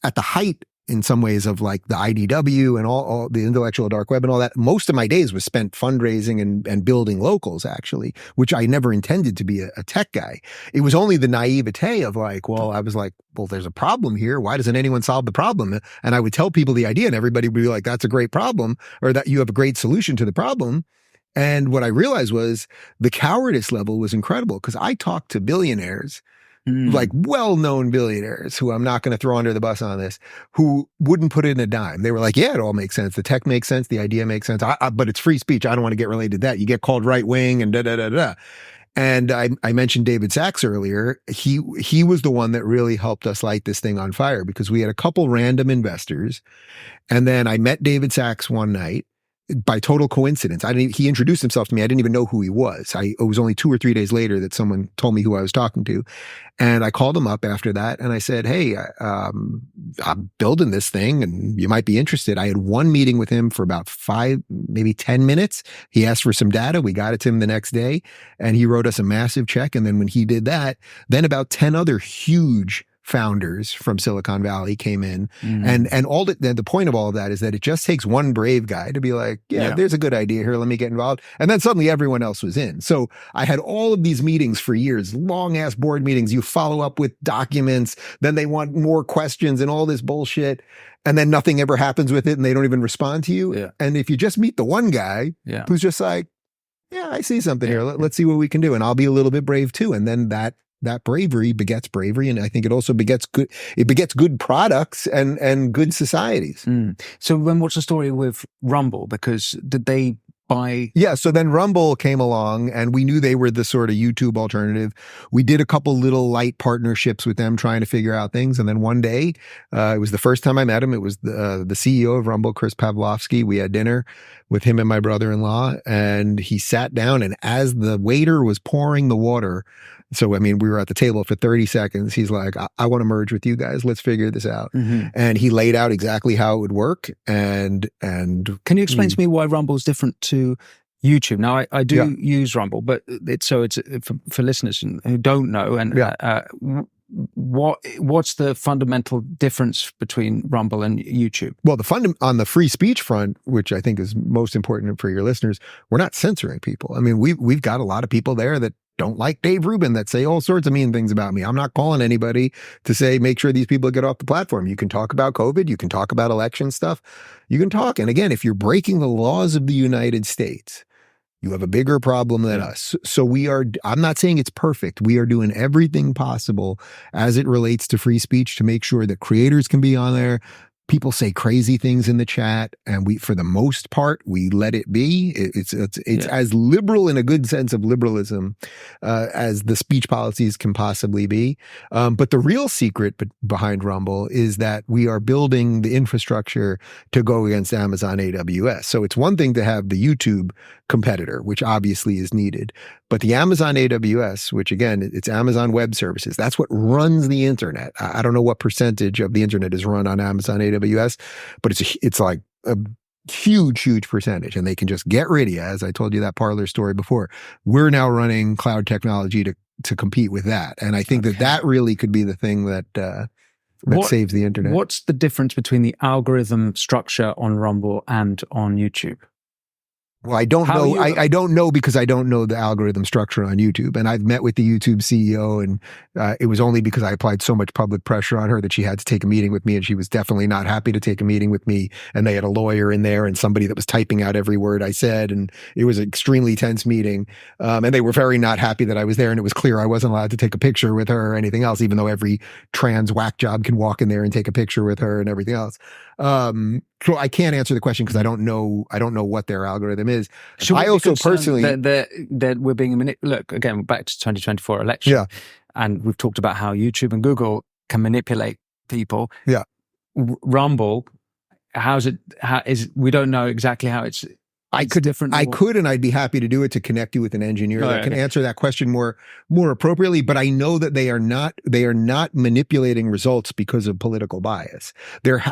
at the height in some ways of like the IDW and all the intellectual dark web and all that. Most of my days was spent fundraising and building locals, actually, which I never intended to be a tech guy. It was only the naivete of like, I was like, there's a problem here. Why doesn't anyone solve the problem? And I would tell people the idea and everybody would be like, that's a great problem, or that you have a great solution to the problem. And what I realized was the cowardice level was incredible, because I talked to billionaires, like well-known billionaires who I'm not going to throw under the bus on this, who wouldn't put in a dime. They were like, yeah, it all makes sense. The tech makes sense. The idea makes sense. But it's free speech. I don't want to get related to that. You get called right wing and da-da-da-da. And I mentioned David Sachs earlier. He was the one that really helped us light this thing on fire, because we had a couple random investors. And then I met David Sachs one night by total coincidence. He introduced himself to me. I didn't even know who he was. It was only 2 or 3 days later that someone told me who I was talking to. And I called him up after that and I said, hey, I'm building this thing and you might be interested. I had one meeting with him for about 5, maybe 10 minutes. He asked for some data. We got it to him the next day and he wrote us a massive check. And then when he did that, then about 10 other huge founders from Silicon Valley came in. And all the point of all of that is that it just takes one brave guy to be like, yeah, there's a good idea here. Let me get involved. And then suddenly everyone else was in. So I had all of these meetings for years, long ass board meetings. You follow up with documents, then they want more questions and all this bullshit. And then nothing ever happens with it and they don't even respond to you. Yeah. And if you just meet the one guy who's just like, yeah, I see something here. Let's see what we can do. And I'll be a little bit brave too. And then that bravery begets bravery. And I think it also begets good products and good societies. So then what's the story with Rumble? Because did they buy? Yeah. So then Rumble came along and we knew they were the sort of YouTube alternative. We did a couple little light partnerships with them trying to figure out things. And then one day, it was the first time I met him. It was the CEO of Rumble, Chris Pavlovsky. We had dinner with him and my brother-in-law and he sat down and as the waiter was pouring the water, so, I mean, we were at the table for 30 seconds. He's like, I want to merge with you guys. Let's figure this out. And he laid out exactly how it would work. And can you explain to me why Rumble's different to YouTube? Now, I do use Rumble, but it's for listeners who don't know. And what's the fundamental difference between Rumble and YouTube? Well, on the free speech front, which I think is most important for your listeners, we're not censoring people. I mean, we've got a lot of people there that don't like Dave Rubin, that say all sorts of mean things about me. I'm not calling anybody to say, make sure these people get off the platform. You can talk about COVID. You can talk about election stuff. You can talk. And again, if you're breaking the laws of the United States, you have a bigger problem than us. So I'm not saying it's perfect. We are doing everything possible as it relates to free speech to make sure that creators can be on there. People say crazy things in the chat, and for the most part, we let it be. It's as liberal in a good sense of liberalism as the speech policies can possibly be. But the real secret behind Rumble is that we are building the infrastructure to go against Amazon AWS. So it's one thing to have the YouTube competitor, which obviously is needed. But the Amazon AWS, which again, it's Amazon Web Services, that's what runs the internet. I don't know what percentage of the internet is run on Amazon AWS, but it's like a huge percentage, and they can just get rid of you. As I told you that Parler story before, we're now running cloud technology to compete with that. And I think that really could be the thing that saves the internet. What's the difference between the algorithm structure on Rumble and on YouTube? Well, I don't know. I don't know because I don't know the algorithm structure on YouTube. And I've met with the YouTube CEO, and it was only because I applied so much public pressure on her that she had to take a meeting with me, and she was definitely not happy to take a meeting with me. And they had a lawyer in there and somebody that was typing out every word I said. And it was an extremely tense meeting. And they were very not happy that I was there. And it was clear I wasn't allowed to take a picture with her or anything else, even though every trans whack job can walk in there and take a picture with her and everything else. So I can't answer the question because I don't know what their algorithm is. I also personally that we're being look again back to 2024 election. Yeah, and we've talked about how YouTube and Google can manipulate people. Yeah, Rumble, we don't know exactly how it's. I could, and I'd be happy to do it to connect you with an engineer that can answer that question more appropriately. But I know that they are not manipulating results because of political bias.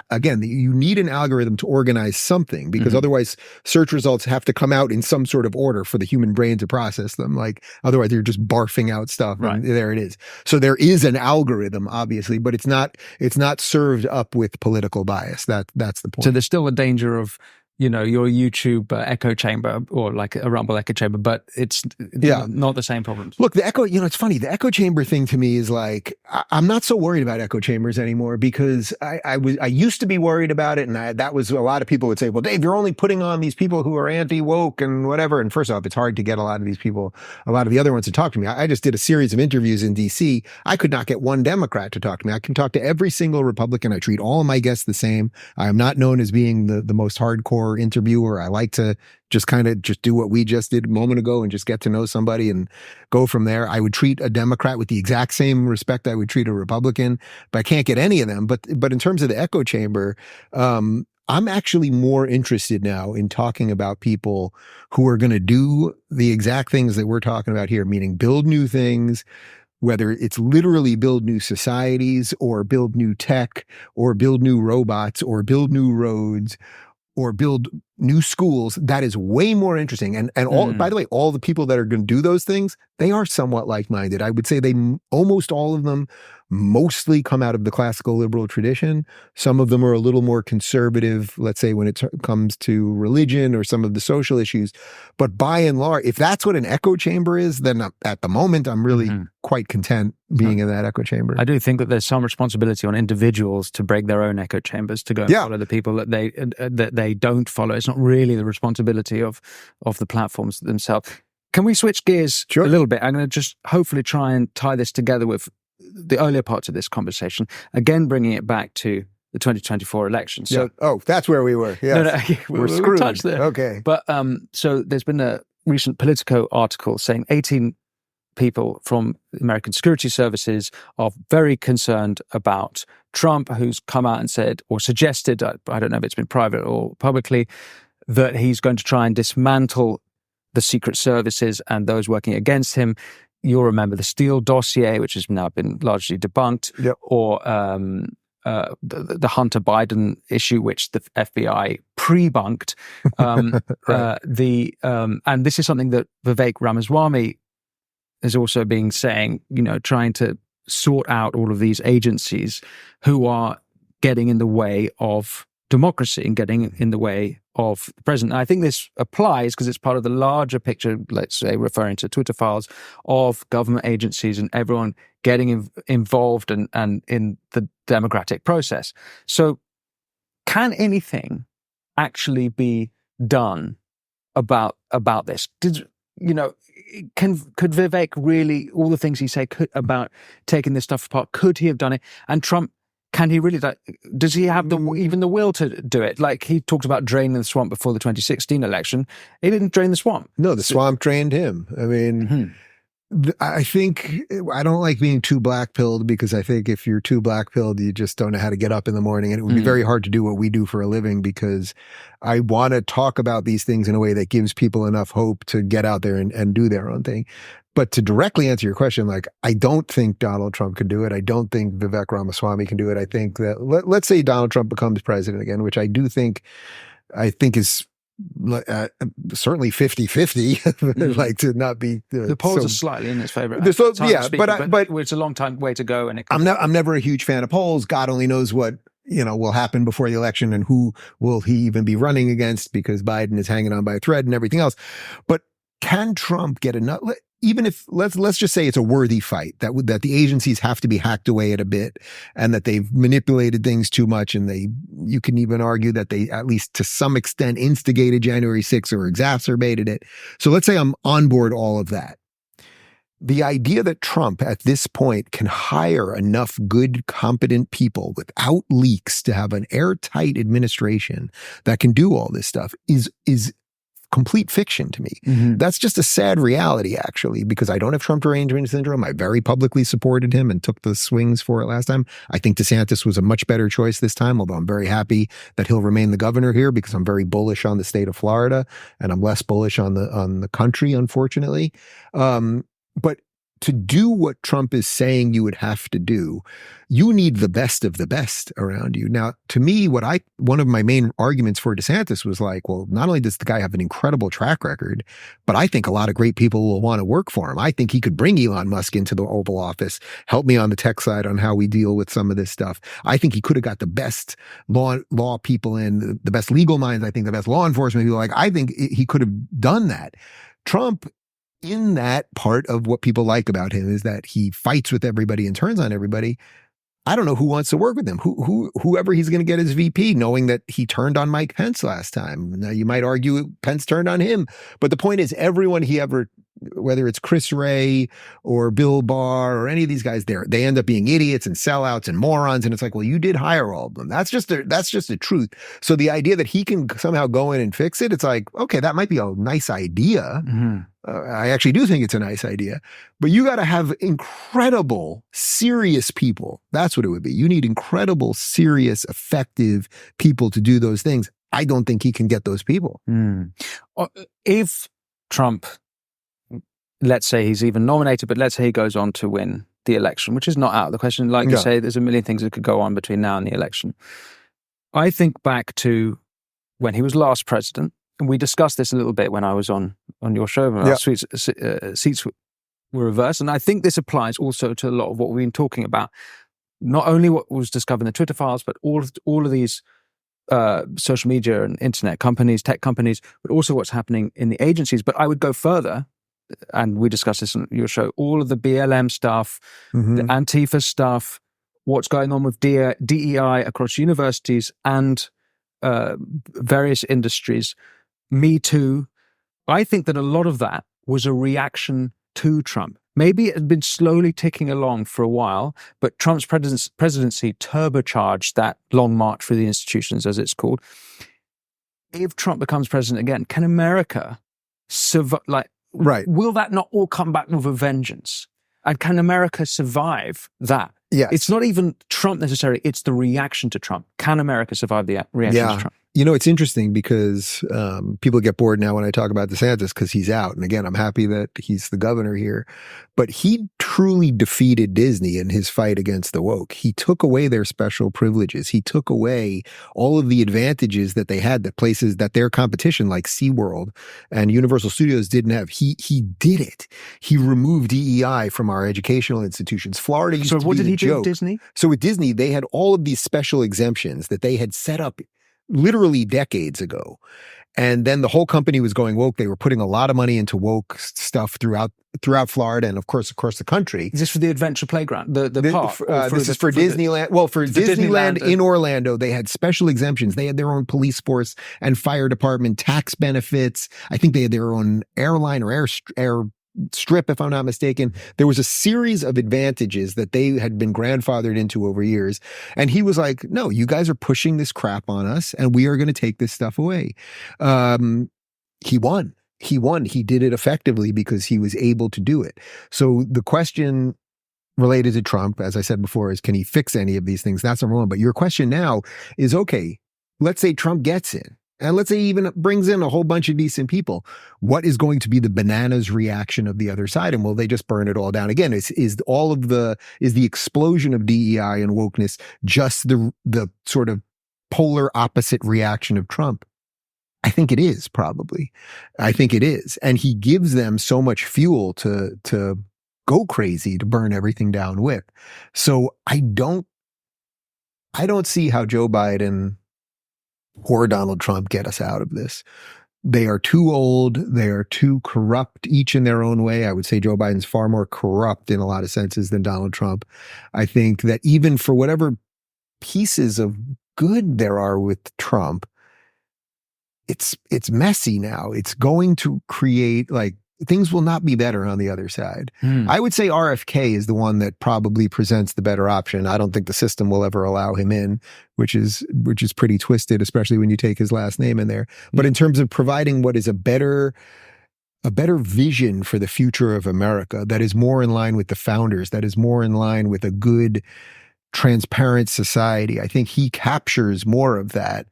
Again, you need an algorithm to organize something, because otherwise search results have to come out in some sort of order for the human brain to process them. Like otherwise you're just barfing out stuff. Right. And there it is. So there is an algorithm, obviously, but it's not served up with political bias. That's the point. So there's still a danger of, your YouTube echo chamber or like a Rumble echo chamber, but it's not the same problems. Look, the echo, it's funny. The echo chamber thing to me is like, I'm not so worried about echo chambers anymore, because I used to be worried about it. And that was a lot of people would say, well, Dave, you're only putting on these people who are anti-woke and whatever. And first off, it's hard to get a lot of these people, a lot of the other ones to talk to me. I just did a series of interviews in DC. I could not get one Democrat to talk to me. I can talk to every single Republican. I treat all of my guests the same. I am not known as being the most hardcore interviewer. I like to just do what we just did a moment ago and just get to know somebody and go from there. I would treat a Democrat with the exact same respect I would treat a Republican, but I can't get any of them. But in terms of the echo chamber, I'm actually more interested now in talking about people who are going to do the exact things that we're talking about here, meaning build new things, whether it's literally build new societies or build new tech or build new robots or build new roads or build new schools. That is way more interesting. And all, by the way, all the people that are going to do those things, they are somewhat like-minded. I would say almost all of them mostly come out of the classical liberal tradition. Some of them are a little more conservative, let's say when it comes to religion or some of the social issues. But by and large, if that's what an echo chamber is, then at the moment, I'm really quite content being in that echo chamber. I do think that there's some responsibility on individuals to break their own echo chambers, to go and follow the people that they don't follow. It's not really the responsibility of the platforms themselves. Can we switch gears a little bit? I'm going to just hopefully try and tie this together with the earlier parts of this conversation, again bringing it back to the 2024 election. So, that's where we were. Yes. We're screwed. Touched there. Okay. But so there's been a recent Politico article saying 18 people from American security services are very concerned about Trump, who's come out and said or suggested, I don't know if it's been private or publicly, that he's going to try and dismantle the secret services and those working against him. You'll remember the Steele dossier, which has now been largely debunked, or the Hunter Biden issue, which the FBI pre-bunked. And this is something that Vivek Ramaswamy is also saying, trying to sort out all of these agencies who are getting in the way of democracy and getting in the way of the president. And I think this applies because it's part of the larger picture, let's say, referring to Twitter files, of government agencies and everyone getting involved and in the democratic process. So can anything actually be done about this? Could Vivek really, all the things he said about taking this stuff apart, could he have done it? And Trump, can he really? Does he have even the will to do it? Like he talked about draining the swamp before the 2016 election. He didn't drain the swamp. No, the swamp drained him. I mean, I think I don't like being too black-pilled, because I think if you're too black-pilled, you just don't know how to get up in the morning. And it would be very hard to do what we do for a living, because I want to talk about these things in a way that gives people enough hope to get out there and do their own thing. But to directly answer your question, like, I don't think Donald Trump could do it. I don't think Vivek Ramaswamy can do it. I think that let's say Donald Trump becomes president again, which I think is certainly 50-50, like, to not be the polls are slightly in its favor. Yeah, but it's a long time way to go, and I'm never a huge fan of polls. God only knows what will happen before the election, and who will he even be running against, because Biden is hanging on by a thread and everything else. But can Trump get enough? Even if let's just say it's a worthy fight, that the agencies have to be hacked away at a bit, and that they've manipulated things too much, and you can even argue that they, at least to some extent, instigated January 6th or exacerbated it. So let's say I'm on board all of that. The idea that Trump at this point can hire enough good, competent people without leaks to have an airtight administration that can do all this stuff is complete fiction to me. That's just a sad reality, actually, because I don't have Trump derangement syndrome. I very publicly supported him and took the swings for it last time. I think DeSantis was a much better choice this time, although I'm very happy that he'll remain the governor here, because I'm very bullish on the state of Florida, and I'm less bullish on the country, unfortunately. But to do what Trump is saying you would have to do, you need the best of the best around you. Now, to me, one of my main arguments for DeSantis was like, well, not only does the guy have an incredible track record, but I think a lot of great people will want to work for him. I think he could bring Elon Musk into the Oval Office, help me on the tech side on how we deal with some of this stuff. I think he could have got the best law people in, the best legal minds. I think the best law enforcement people. Like, I think he could have done that. Trump, in that part of what people like about him, is that he fights with everybody and turns on everybody. I don't know who wants to work with him. Whoever he's going to get as VP, knowing that he turned on Mike Pence last time. Now, you might argue Pence turned on him, but the point is, everyone he ever, whether it's Chris Wray or Bill Barr or any of these guys, they end up being idiots and sellouts and morons. And it's like, well, you did hire all of them. That's just the truth. So the idea that he can somehow go in and fix it, it's like, okay, that might be a nice idea. I actually do think it's a nice idea, but you got to have incredible, serious people. That's what it would be. You need incredible, serious, effective people to do those things. I don't think he can get those people. If Trump, let's say he's even nominated, but let's say he goes on to win the election, which is not out of the question. Like you say, there's a million things that could go on between now and the election. I think back to when he was last president, and we discussed this a little bit when I was on your show, when our seats were reversed. And I think this applies also to a lot of what we've been talking about. Not only what was discovered in the Twitter files, but all of these social media and internet companies, tech companies, but also what's happening in the agencies. But I would go further, and we discussed this on your show, all of the BLM stuff, the Antifa stuff, what's going on with DEI across universities and various industries, Me Too. I think that a lot of that was a reaction to Trump. Maybe it had been slowly ticking along for a while, but Trump's presidency turbocharged that long march through the institutions, as it's called. If Trump becomes president again, can America survive? Will that not all come back with a vengeance? And can America survive that? Yes. It's not even Trump necessarily, it's the reaction to Trump. Can America survive the reaction to Trump? It's interesting because people get bored now when I talk about DeSantis because he's out. And again, I'm happy that he's the governor here. But he truly defeated Disney in his fight against the woke. He took away their special privileges. He took away all of the advantages that they had, that places that their competition like SeaWorld and Universal Studios didn't have. He did it. He removed DEI from our educational institutions. Florida used to be a joke. So what did he do with Disney? So with Disney, they had all of these special exemptions that they had set up literally decades ago. And then the whole company was going woke. They were putting a lot of money into woke stuff throughout Florida and of course across the country. Is this for the adventure playground, the park? This is for Disneyland. For Disneyland in Orlando, they had special exemptions. They had their own police force and fire department, tax benefits. I think they had their own airline or air strip, if I'm not mistaken. There was a series of advantages that they had been grandfathered into over years. And he was like, no, you guys are pushing this crap on us and we are going to take this stuff away. He won. he won. He did it effectively because he was able to do it. So the question related to Trump, as I said before, is can he fix any of these things? That's number one. But your question now is, okay, let's say Trump gets in, and let's say he even brings in a whole bunch of decent people. What is going to be the bananas reaction of the other side? And will they just burn it all down again? Is the explosion of DEI and wokeness just the sort of polar opposite reaction of Trump? I think it is, probably. I think it is. And he gives them so much fuel to go crazy, to burn everything down with. So I don't see how Joe Biden or Donald Trump get us out of this. They are too old. They are too corrupt, each in their own way. I would say Joe Biden's far more corrupt in a lot of senses than Donald Trump. I think that even for whatever pieces of good there are with Trump, it's messy now. It's going to create, like, things will not be better on the other side. I would say RFK is the one that probably presents the better option. I don't think the system will ever allow him in, which is pretty twisted, especially when you take his last name in there. But in terms of providing what is a better vision for the future of America that is more in line with the founders, that is more in line with a good, transparent society, I think he captures more of that.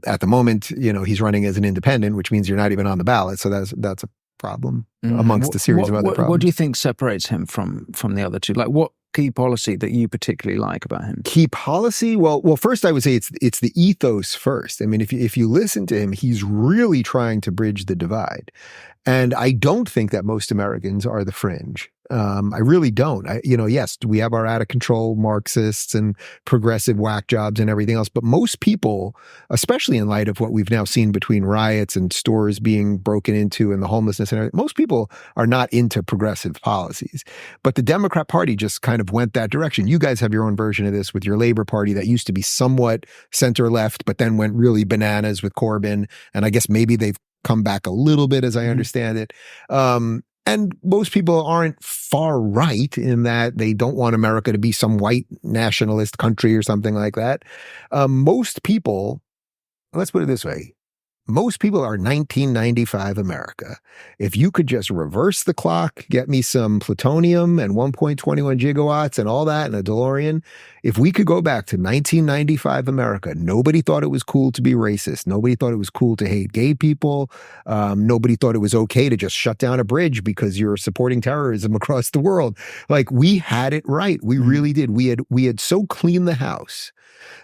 At the moment, he's running as an independent, which means you're not even on the ballot. So that's a problem amongst a series of other problems. What do you think separates him from the other two? Like, what key policy that you particularly like about him? Key policy? Well, first I would say it's the ethos first. I mean, if you listen to him, he's really trying to bridge the divide. And I don't think that most Americans are the fringe. I really don't. Yes, we have our out of control Marxists and progressive whack jobs and everything else. But most people, especially in light of what we've now seen between riots and stores being broken into and the homelessness and everything, most people are not into progressive policies. But the Democrat Party just kind of went that direction. You guys have your own version of this with your Labor Party that used to be somewhat center left, but then went really bananas with Corbyn. And I guess maybe they've come back a little bit, as I understand it. And most people aren't far right in that they don't want America to be some white nationalist country or something like that. Most people, let's put it this way, most people are 1995 America. If you could just reverse the clock, get me some plutonium and 1.21 gigawatts and all that in a DeLorean, if we could go back to 1995 America, nobody thought it was cool to be racist. Nobody thought it was cool to hate gay people. Nobody thought it was okay to just shut down a bridge because you're supporting terrorism across the world. Like, we had it right. We really did. We had so cleaned the house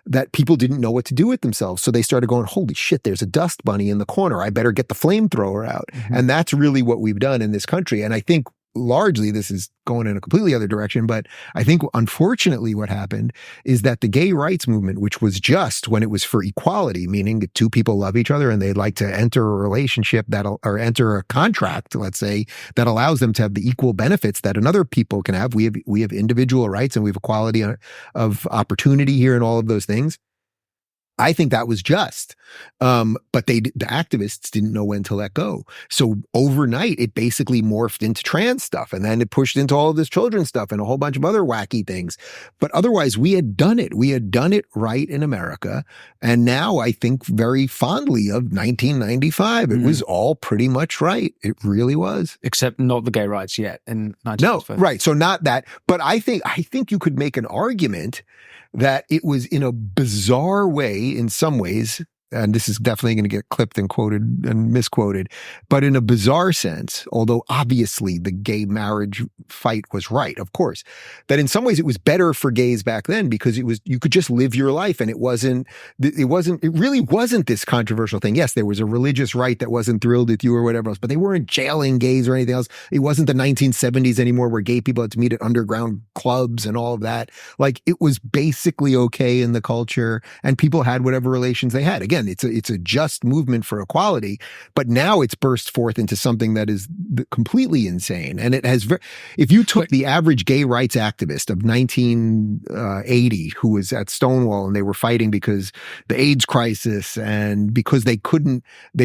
that people didn't know what to do with themselves. So they started going, holy shit, there's a dust bunny in the corner. I better get the flamethrower out. And that's really what we've done in this country. And I think largely this is going in a completely other direction. But I think unfortunately what happened is that the gay rights movement, which was just when it was for equality, meaning that two people love each other and they'd like to enter a relationship or enter a contract, let's say, that allows them to have the equal benefits that another people can have. We have individual rights and we have equality of opportunity here and all of those things. I think that was just, but the activists didn't know when to let go. So overnight, it basically morphed into trans stuff, and then it pushed into all of this children's stuff and a whole bunch of other wacky things. But otherwise, we had done it. We had done it right in America. And now I think very fondly of 1995. It was all pretty much right. It really was. Except not the gay rights yet in 1995. No, right. So not that. But I think you could make an argument that it was in a bizarre way, in some ways, and this is definitely going to get clipped and quoted and misquoted, but in a bizarre sense, although obviously the gay marriage fight was right, of course, that in some ways it was better for gays back then because you could just live your life and it really wasn't this controversial thing. Yes, there was a religious right that wasn't thrilled with you or whatever else, but they weren't jailing gays or anything else. It wasn't the 1970s anymore where gay people had to meet at underground clubs and all of that. Like, it was basically okay in the culture and people had whatever relations they had. Again, it's a just movement for equality, but now it's burst forth into something that is completely insane. And it has, if you took the average gay rights activist of 1980 who was at Stonewall and they were fighting because the AIDS crisis and because they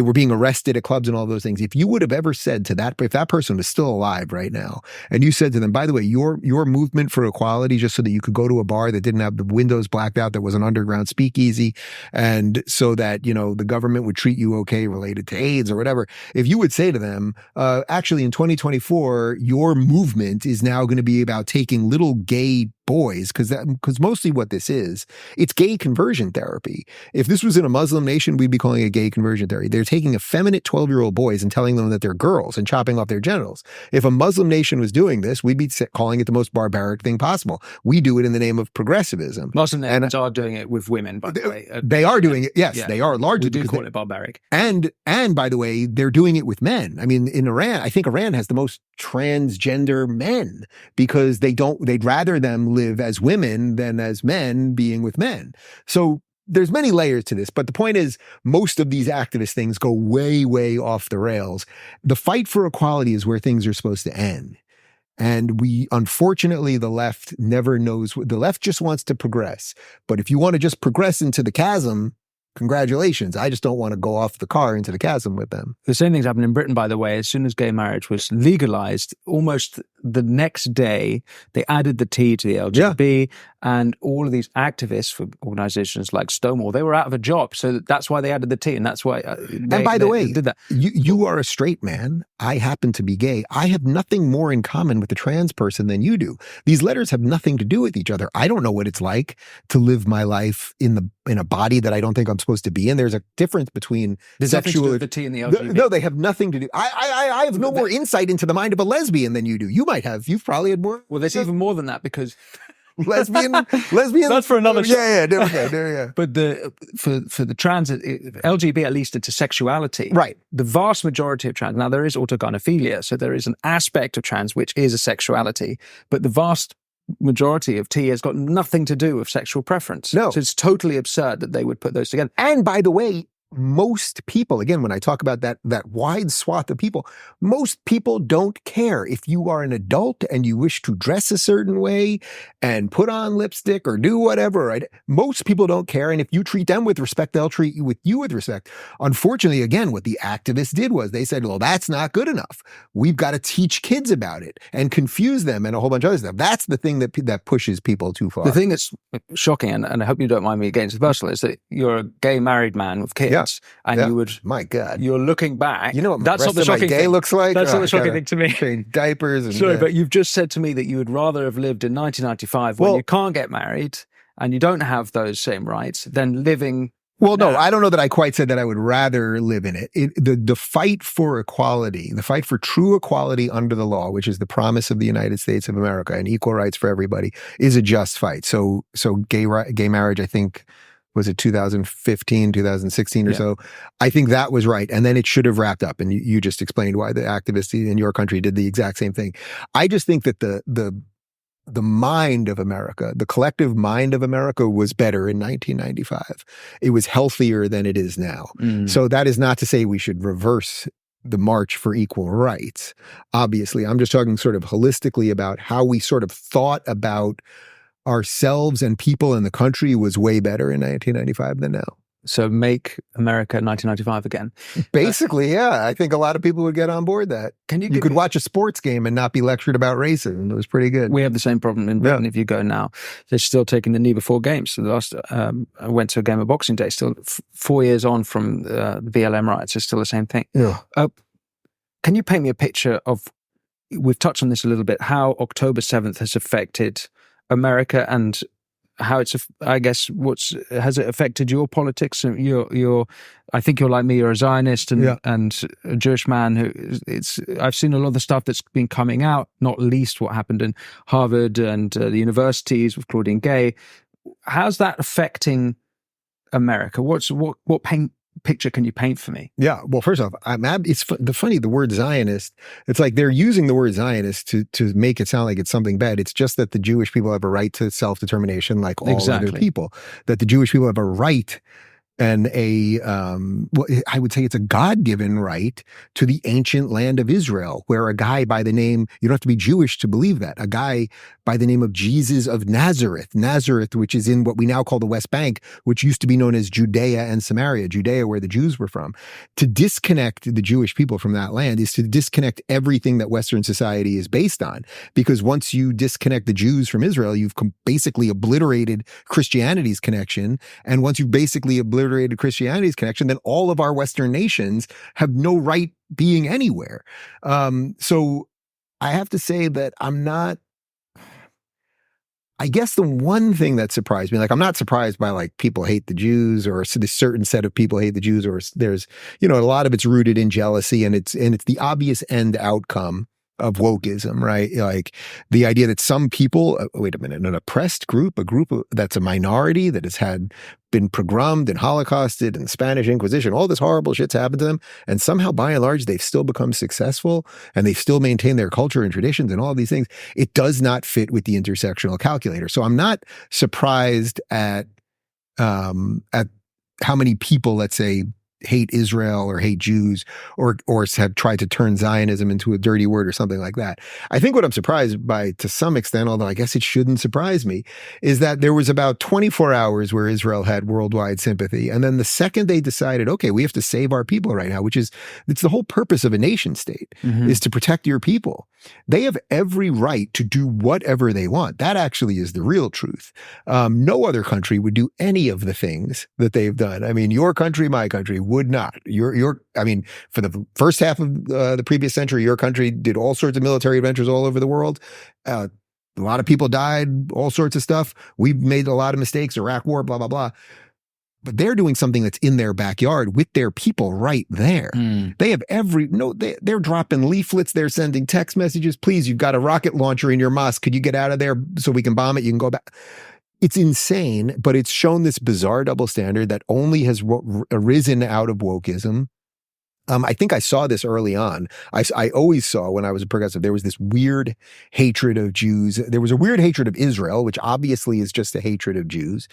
were being arrested at clubs and all those things. If you would have ever said to that, if that person was still alive right now, and you said to them, by the way, your movement for equality, just so that you could go to a bar that didn't have the windows blacked out, that was an underground speakeasy, and so that that, the government would treat you okay related to AIDS or whatever, if you would say to them, actually in 2024, your movement is now going to be about taking little gay boys, because mostly what this is, it's gay conversion therapy. If this was in a Muslim nation, we'd be calling it gay conversion therapy. They're taking effeminate 12-year-old boys and telling them that they're girls and chopping off their genitals. If a Muslim nation was doing this, we'd be calling it the most barbaric thing possible. We do it in the name of progressivism. Muslim nations are doing it with women, by the way. They are doing it. Yes, yeah. They are largely. We do call it barbaric. And by the way, they're doing it with men. I mean, in Iran, I think Iran has the most transgender men because they'd rather them live as women than as men being with men. So there's many layers to this, but the point is most of these activist things go way, way off the rails. The fight for equality is where things are supposed to end. And unfortunately, the left never knows. The left just wants to progress. But if you want to just progress into the chasm, congratulations. I just don't want to go off the car into the chasm with them. The same things happened in Britain, by the way. As soon as gay marriage was legalized, almost the next day, they added the T to the LGBT, and all of these activists for organizations like Stonewall, they were out of a job. So that's why they added the T, and that's why they did that. You are a straight man. I happen to be gay. I have nothing more in common with the trans person than you do. These letters have nothing to do with each other. I don't know what it's like to live my life in a body that I don't think I'm supposed to be in. There's a difference between sexual. The T and the LGBT. No, they have nothing to do. I have no more insight into the mind of a lesbian than you do. You might have. You've probably had more. Well, there's even more than that because lesbian. That's for another show. Yeah. But for the trans, LGBT at least into sexuality. Right. The vast majority of trans. Now there is autogynephilia, so there is an aspect of trans which is a sexuality, but the vast majority of T has got nothing to do with sexual preference. No. So it's totally absurd that they would put those together. And by the way, most people, again, when I talk about that wide swath of people, most people don't care if you are an adult and you wish to dress a certain way and put on lipstick or do whatever. Right? Most people don't care. And if you treat them with respect, they'll treat you with respect. Unfortunately, again, what the activists did was they said, well, that's not good enough. We've got to teach kids about it and confuse them and a whole bunch of other stuff. That's the thing that pushes people too far. The thing that's shocking, and I hope you don't mind me getting personal, is that you're a gay married man with kids. Yeah. And you would, my God, you're looking back. You know what that's not the shocking gay thing looks like? That's not the shocking thing to me. Change diapers. And, sorry, but you've just said to me that you would rather have lived in 1995 when you can't get married and you don't have those same rights than living. Well, no, I don't know that I quite said that I would rather live in it. The fight for equality, the fight for true equality under the law, which is the promise of the United States of America and equal rights for everybody, is a just fight. So gay marriage, I think, was it 2015, 2016 or so? I think that was right. And then it should have wrapped up. And you just explained why the activists in your country did the exact same thing. I just think that the mind of America, the collective mind of America was better in 1995. It was healthier than it is now. So that is not to say we should reverse the march for equal rights. Obviously, I'm just talking sort of holistically about how we sort of thought about ourselves and people in the country was way better in 1995 than now. So make America 1995 again. Basically, yeah. I think a lot of people would get on board that. You could watch a sports game and not be lectured about racism. It was pretty good. We have the same problem in Britain. If you go now, they're still taking the knee before games. So the last, I went to a game of Boxing Day, still 4 years on from the BLM riots, it's still the same thing. Yeah. Can you paint me a picture of, we've touched on this a little bit, how October 7th has affected America and how it's, I guess, has it affected your politics? I think you're like me, you're a Zionist and a Jewish man I've seen a lot of the stuff that's been coming out, not least what happened in Harvard and the universities with Claudine Gay. How's that affecting America? What picture can you paint for me? Yeah. Well, first off, the word Zionist, it's like they're using the word Zionist to make it sound like it's something bad. It's just that the Jewish people have a right to self-determination like all other people. That the Jewish people have a right and I would say it's a God-given right to the ancient land of Israel, where a guy by the name, you don't have to be Jewish to believe that, a guy by the name of Jesus of Nazareth, which is in what we now call the West Bank, which used to be known as Judea and Samaria, Judea where the Jews were from. To disconnect the Jewish people from that land is to disconnect everything that Western society is based on. Because once you disconnect the Jews from Israel, you've basically obliterated Christianity's connection. And once you've basically obliterated obliterated Christianity's connection, then all of our Western nations have no right being anywhere. So I have to say that I guess the one thing that surprised me, like I'm not surprised by like people hate the Jews or this certain set of people hate the Jews, or there's, a lot of it's rooted in jealousy, and it's the obvious end outcome of wokeism, right? Like the idea that some people, wait a minute, an oppressed group, that's a minority that has been pogromed and holocausted and the Spanish Inquisition, all this horrible shit's happened to them. And somehow by and large, they've still become successful and they still maintain their culture and traditions and all of these things. It does not fit with the intersectional calculator. So I'm not surprised at how many people, let's say, hate Israel or hate Jews or have tried to turn Zionism into a dirty word or something like that. I think what I'm surprised by to some extent, although I guess it shouldn't surprise me, is that there was about 24 hours where Israel had worldwide sympathy. And then the second they decided, okay, we have to save our people right now, it's the whole purpose of a nation state, is to protect your people. They have every right to do whatever they want. That actually is the real truth. No other country would do any of the things that they've done. I mean, your country, my country would not. For the first half of the previous century, your country did all sorts of military adventures all over the world. A lot of people died, all sorts of stuff. We've made a lot of mistakes, Iraq war, blah, blah, blah. But they're doing something that's in their backyard with their people right there. They have they're dropping leaflets. They're sending text messages. Please, you've got a rocket launcher in your mosque. Could you get out of there so we can bomb it? You can go back. It's insane, but it's shown this bizarre double standard that only has arisen out of wokeism. I think I saw this early on. I always saw when I was a progressive, there was this weird hatred of Jews. There was a weird hatred of Israel, which obviously is just a hatred of Jews.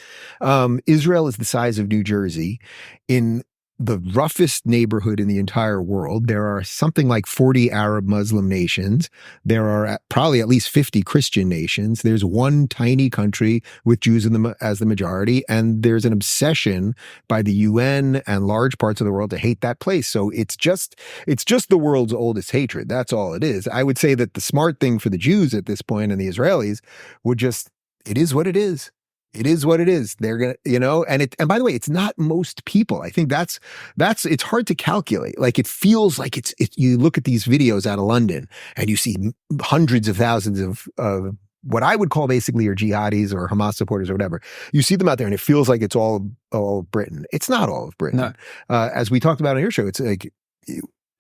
Israel is the size of New Jersey. In the roughest neighborhood in the entire world, there are something like 40 Arab Muslim nations. There are probably at least 50 Christian nations. There's one tiny country with Jews as the majority, and there's an obsession by the UN and large parts of the world to hate that place. So it's just the world's oldest hatred. That's all it is. I would say that the smart thing for the Jews at this point and the Israelis would it is what it is. It is what it is. They're going to, and by the way, it's not most people. I think it's hard to calculate. Like it feels like you look at these videos out of London and you see hundreds of thousands of what I would call basically your jihadis or Hamas supporters or whatever. You see them out there and it feels like it's all Britain. It's not all of Britain. No. As we talked about on your show, it's like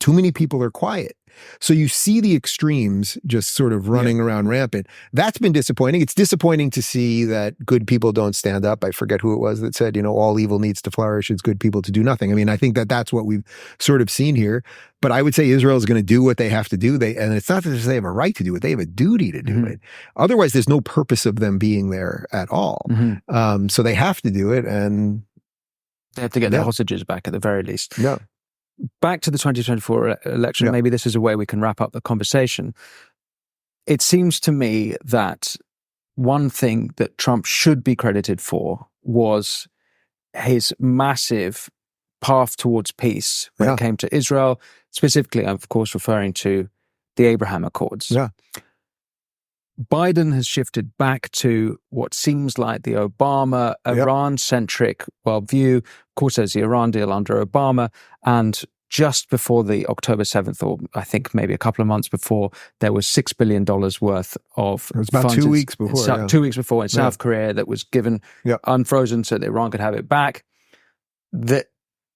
too many people are quiet. So you see the extremes just sort of running around rampant. That's been disappointing. It's disappointing to see that good people don't stand up. I forget who it was that said, all evil needs to flourish. It's good people to do nothing. I mean, I think that's what we've sort of seen here. But I would say Israel is going to do what they have to do. And it's not that they have a right to do it. They have a duty to do it. Otherwise, there's no purpose of them being there at all. So they have to do it. And they have to get their hostages back at the very least. Yeah. Back to the 2024 election, maybe this is a way we can wrap up the conversation. It seems to me that one thing that Trump should be credited for was his massive path towards peace when it came to Israel, specifically, I'm of course referring to the Abraham Accords. Yeah. Biden has shifted back to what seems like the Obama, Iran-centric worldview. Of course, there's the Iran deal under Obama. And just before the October 7th, or I think maybe a couple of months before, there was $6 billion worth of It was about 2 weeks before. 2 weeks before in South Korea that was given unfrozen so that Iran could have it back. That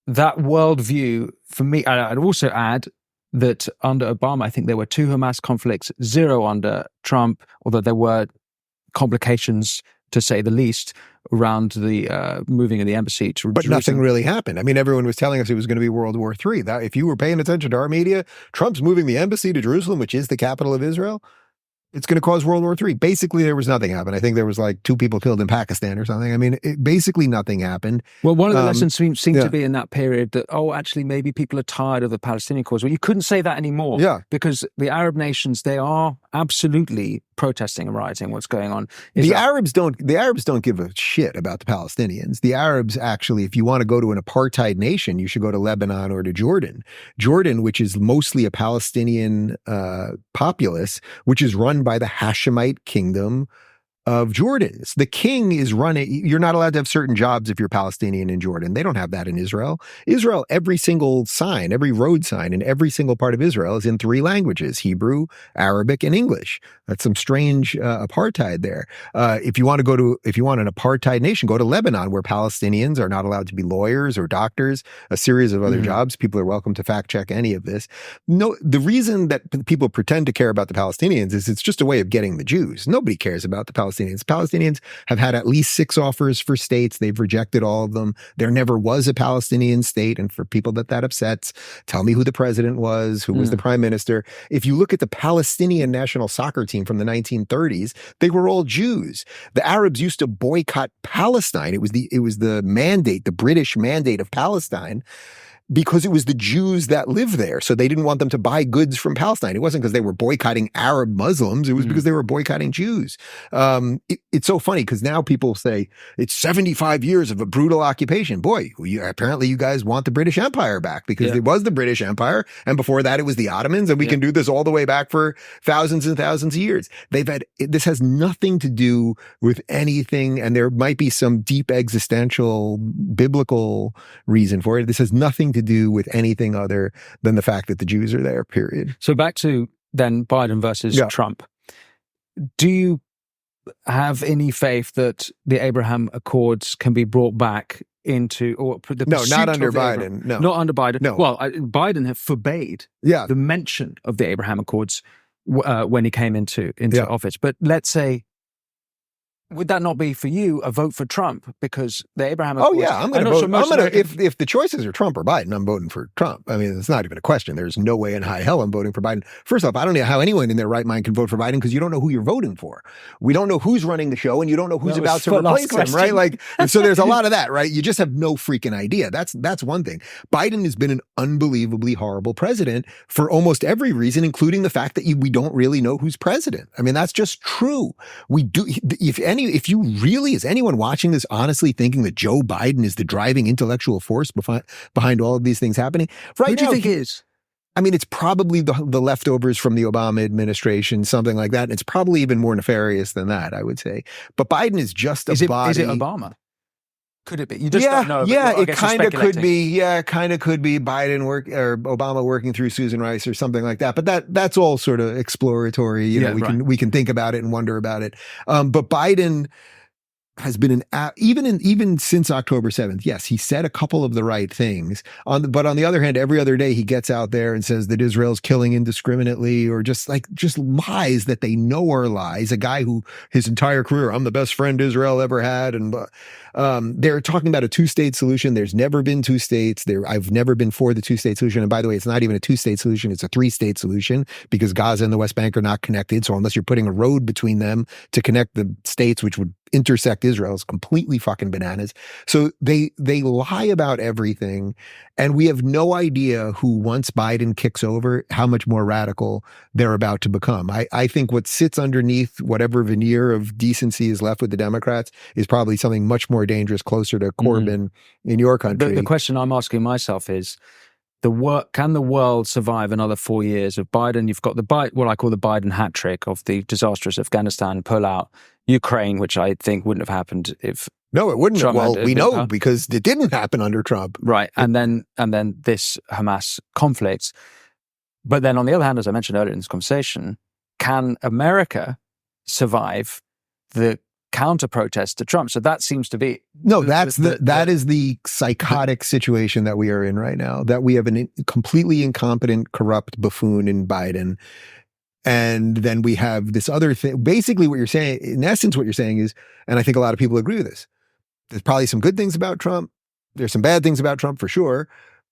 worldview, for me, I'd also add that under Obama, I think there were 2 Hamas conflicts, 0 under Trump, although there were complications, to say the least, around the moving of the embassy to But Jerusalem. Nothing really happened. I mean, everyone was telling us it was going to be World War III. That if you were paying attention to our media, Trump's moving the embassy to Jerusalem, which is the capital of Israel. It's going to cause World War III. Basically, there was nothing happened. I think there was like 2 people killed in Pakistan or something. I mean, basically nothing happened. Well, one of the lessons seemed to be in that period that, actually, maybe people are tired of the Palestinian cause. Well, you couldn't say that anymore. Yeah. Because the Arab nations, they are absolutely protesting and rioting what's going on. The Arabs don't give a shit about the Palestinians. The Arabs actually, if you want to go to an apartheid nation, you should go to Lebanon or to Jordan. Jordan, which is mostly a Palestinian populace, which is run by the Hashemite kingdom of Jordan. The king is running. You're not allowed to have certain jobs if you're Palestinian in Jordan. They don't have that in Israel. Israel, every single sign, every road sign in every single part of Israel is in 3 languages: Hebrew, Arabic, and English. That's some strange apartheid there. If you want an apartheid nation, go to Lebanon, where Palestinians are not allowed to be lawyers or doctors, a series of other jobs. People are welcome to fact check any of this. No, the reason that people pretend to care about the Palestinians is it's just a way of getting the Jews. Nobody cares about the Palestinians. Palestinians have had at least 6 offers for states. They've rejected all of them. There never was a Palestinian state. And for people that upsets, tell me who the president was, who was the prime minister. If you look at the Palestinian national soccer team from the 1930s, they were all Jews. The Arabs used to boycott Palestine. It was the mandate, the British mandate of Palestine, because it was the Jews that lived there. So they didn't want them to buy goods from Palestine. It wasn't because they were boycotting Arab Muslims. It was because they were boycotting Jews. It's so funny because now people say it's 75 years of a brutal occupation. Boy, apparently you guys want the British Empire back, because it was the British Empire. And before that, it was the Ottomans. And we can do this all the way back for thousands and thousands of years. This has nothing to do with anything. And there might be some deep existential biblical reason for it. This has nothing to do with anything other than the fact that the Jews are there, period. So back to then Biden versus Trump. Do you have any faith that the Abraham Accords can be brought back into, or the no, pursuit not under of Biden. No, not under Biden. No. Well, Biden have forbade the mention of the Abraham Accords when he came into office. But let's say, would that not be for you a vote for Trump, because the Abraham Accords? Oh yeah, I'm going to vote. If the choices are Trump or Biden, I'm voting for Trump. I mean, it's not even a question. There's no way in high hell I'm voting for Biden. First off, I don't know how anyone in their right mind can vote for Biden, because you don't know who you're voting for. We don't know who's running the show, and you don't know who's about to replace him, right? Like, so there's a lot of that, right? You just have no freaking idea. That's one thing. Biden has been an unbelievably horrible president for almost every reason, including the fact that we don't really know who's president. I mean, that's just true. We do. If you really, is anyone watching this honestly thinking that Joe Biden is the driving intellectual force behind all of these things happening? Right. Who do you think is? I mean, it's probably the leftovers from the Obama administration, something like that. And it's probably even more nefarious than that, I would say. But Biden is just a body. Is it Obama? Could it be? You just don't know. It kind of could be. Yeah, kind of could be Biden or Obama working through Susan Rice or something like that. But that's all sort of exploratory. We can think about it and wonder about it. But Biden has been even since October 7th. Yes, he said a couple of the right things. But on the other hand, every other day he gets out there and says that Israel's killing indiscriminately, or just lies that they know are lies. A guy who his entire career, I'm the best friend Israel ever had, and they're talking about a 2-state solution. There's never been 2 states. I've never been for the 2-state solution. And by the way, it's not even a 2-state solution. It's a 3-state solution, because Gaza and the West Bank are not connected. So unless you're putting a road between them to connect the states, which would intersect Israel, is completely fucking bananas. So they lie about everything. And we have no idea who, once Biden kicks over, how much more radical they're about to become. I think what sits underneath whatever veneer of decency is left with the Democrats is probably something much more dangerous, closer to Corbyn in your country. The question I'm asking myself is, can the world survive another 4 years of Biden? You've got what I call the Biden hat trick of the disastrous Afghanistan pullout, Ukraine, which I think wouldn't have happened if. No, it wouldn't. Trump we know because it didn't happen under Trump. Right. And then this Hamas conflict. But then on the other hand, as I mentioned earlier in this conversation, can America survive the counter protest to Trump? So that seems to be that is the psychotic situation that we are in right now, that we have a completely incompetent, corrupt buffoon in Biden. And then we have this other thing. Basically what you're saying, in essence, what you're saying is, and I think a lot of people agree with this, there's probably some good things about Trump. There's some bad things about Trump for sure.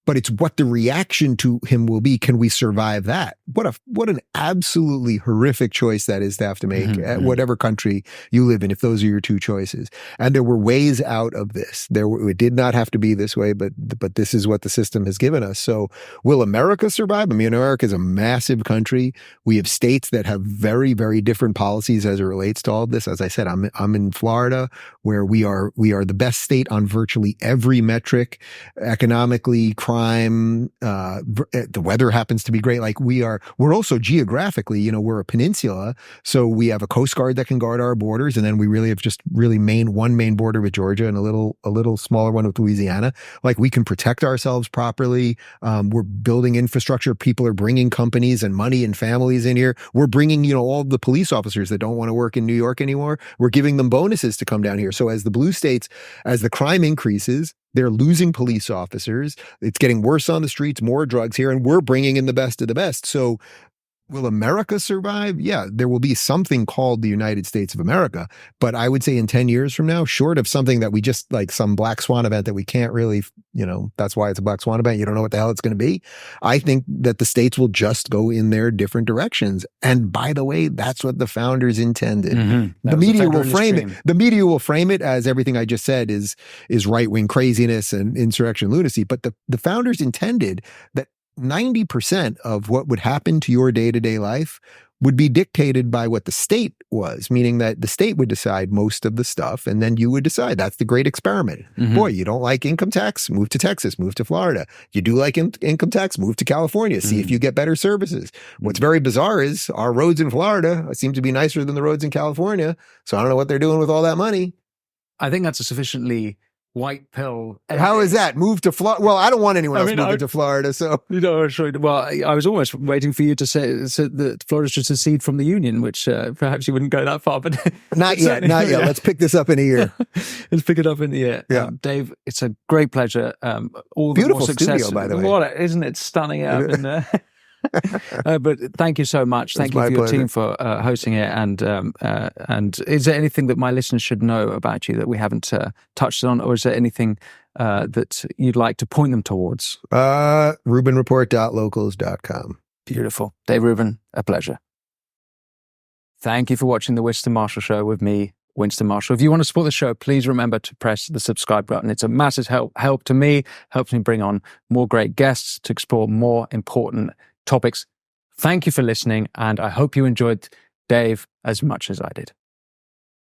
But it's what the reaction to him will be. Can we survive that? What an absolutely horrific choice that is to have to make at whatever country you live in, if those are your 2 choices. And there were ways out of this. It did not have to be this way, but this is what the system has given us. So will America survive? I mean, America is a massive country. We have states that have very, very different policies as it relates to all of this. As I said, I'm in Florida, where we are the best state on virtually every metric, economically, crime crime. The weather happens to be great. Like we're also geographically, we're a peninsula. So we have a Coast Guard that can guard our borders. And then we really have just really one main border with Georgia and a little smaller one with Louisiana. Like we can protect ourselves properly. We're building infrastructure. People are bringing companies and money and families in here. We're bringing, all the police officers that don't want to work in New York anymore. We're giving them bonuses to come down here. So as the blue states, as the crime increases, they're losing police officers. It's getting worse on the streets, more drugs here, and we're bringing in the best of the best. So will America survive? Yeah, there will be something called the United States of America. But I would say in 10 years from now, short of something that we just like some black swan event that we can't really, that's why it's a black swan event. You don't know what the hell it's going to be. I think that the states will just go in their different directions. And by the way, that's what the founders intended. Mm-hmm. The media will frame it. The media will frame it as everything I just said is right-wing craziness and insurrection lunacy. But the founders intended that 90% of what would happen to your day-to-day life would be dictated by what the state was, meaning that the state would decide most of the stuff, and then you would decide. That's the great experiment. Mm-hmm. Boy, you don't like income tax? Move to Texas, move to Florida. You do like income tax? Move to California, see if you get better services. What's very bizarre is our roads in Florida seem to be nicer than the roads in California, so I don't know what they're doing with all that money. I think that's a sufficiently white pill. How is that? Move to Florida? Well, I don't want anyone else moving to Florida, so. Well, I was almost waiting for you to say that Florida should secede from the Union, which perhaps you wouldn't go that far, but. Not yet. Let's pick this up in a year. Let's pick it up in a year. Yeah. Dave, it's a great pleasure. All the beautiful more success. Studio, by the way. Isn't it stunning out in there? But thank you so much. Thank you for your team for hosting it. And is there anything that my listeners should know about you that we haven't touched on, or is there anything that you'd like to point them towards? RubinReport.locals.com. Beautiful. Dave Rubin, a pleasure. Thank you for watching the Winston Marshall Show with me, Winston Marshall. If you want to support the show, please remember to press the subscribe button. It's a massive help to me, helps me bring on more great guests to explore more important topics. Thank you for listening, and I hope you enjoyed Dave as much as I did.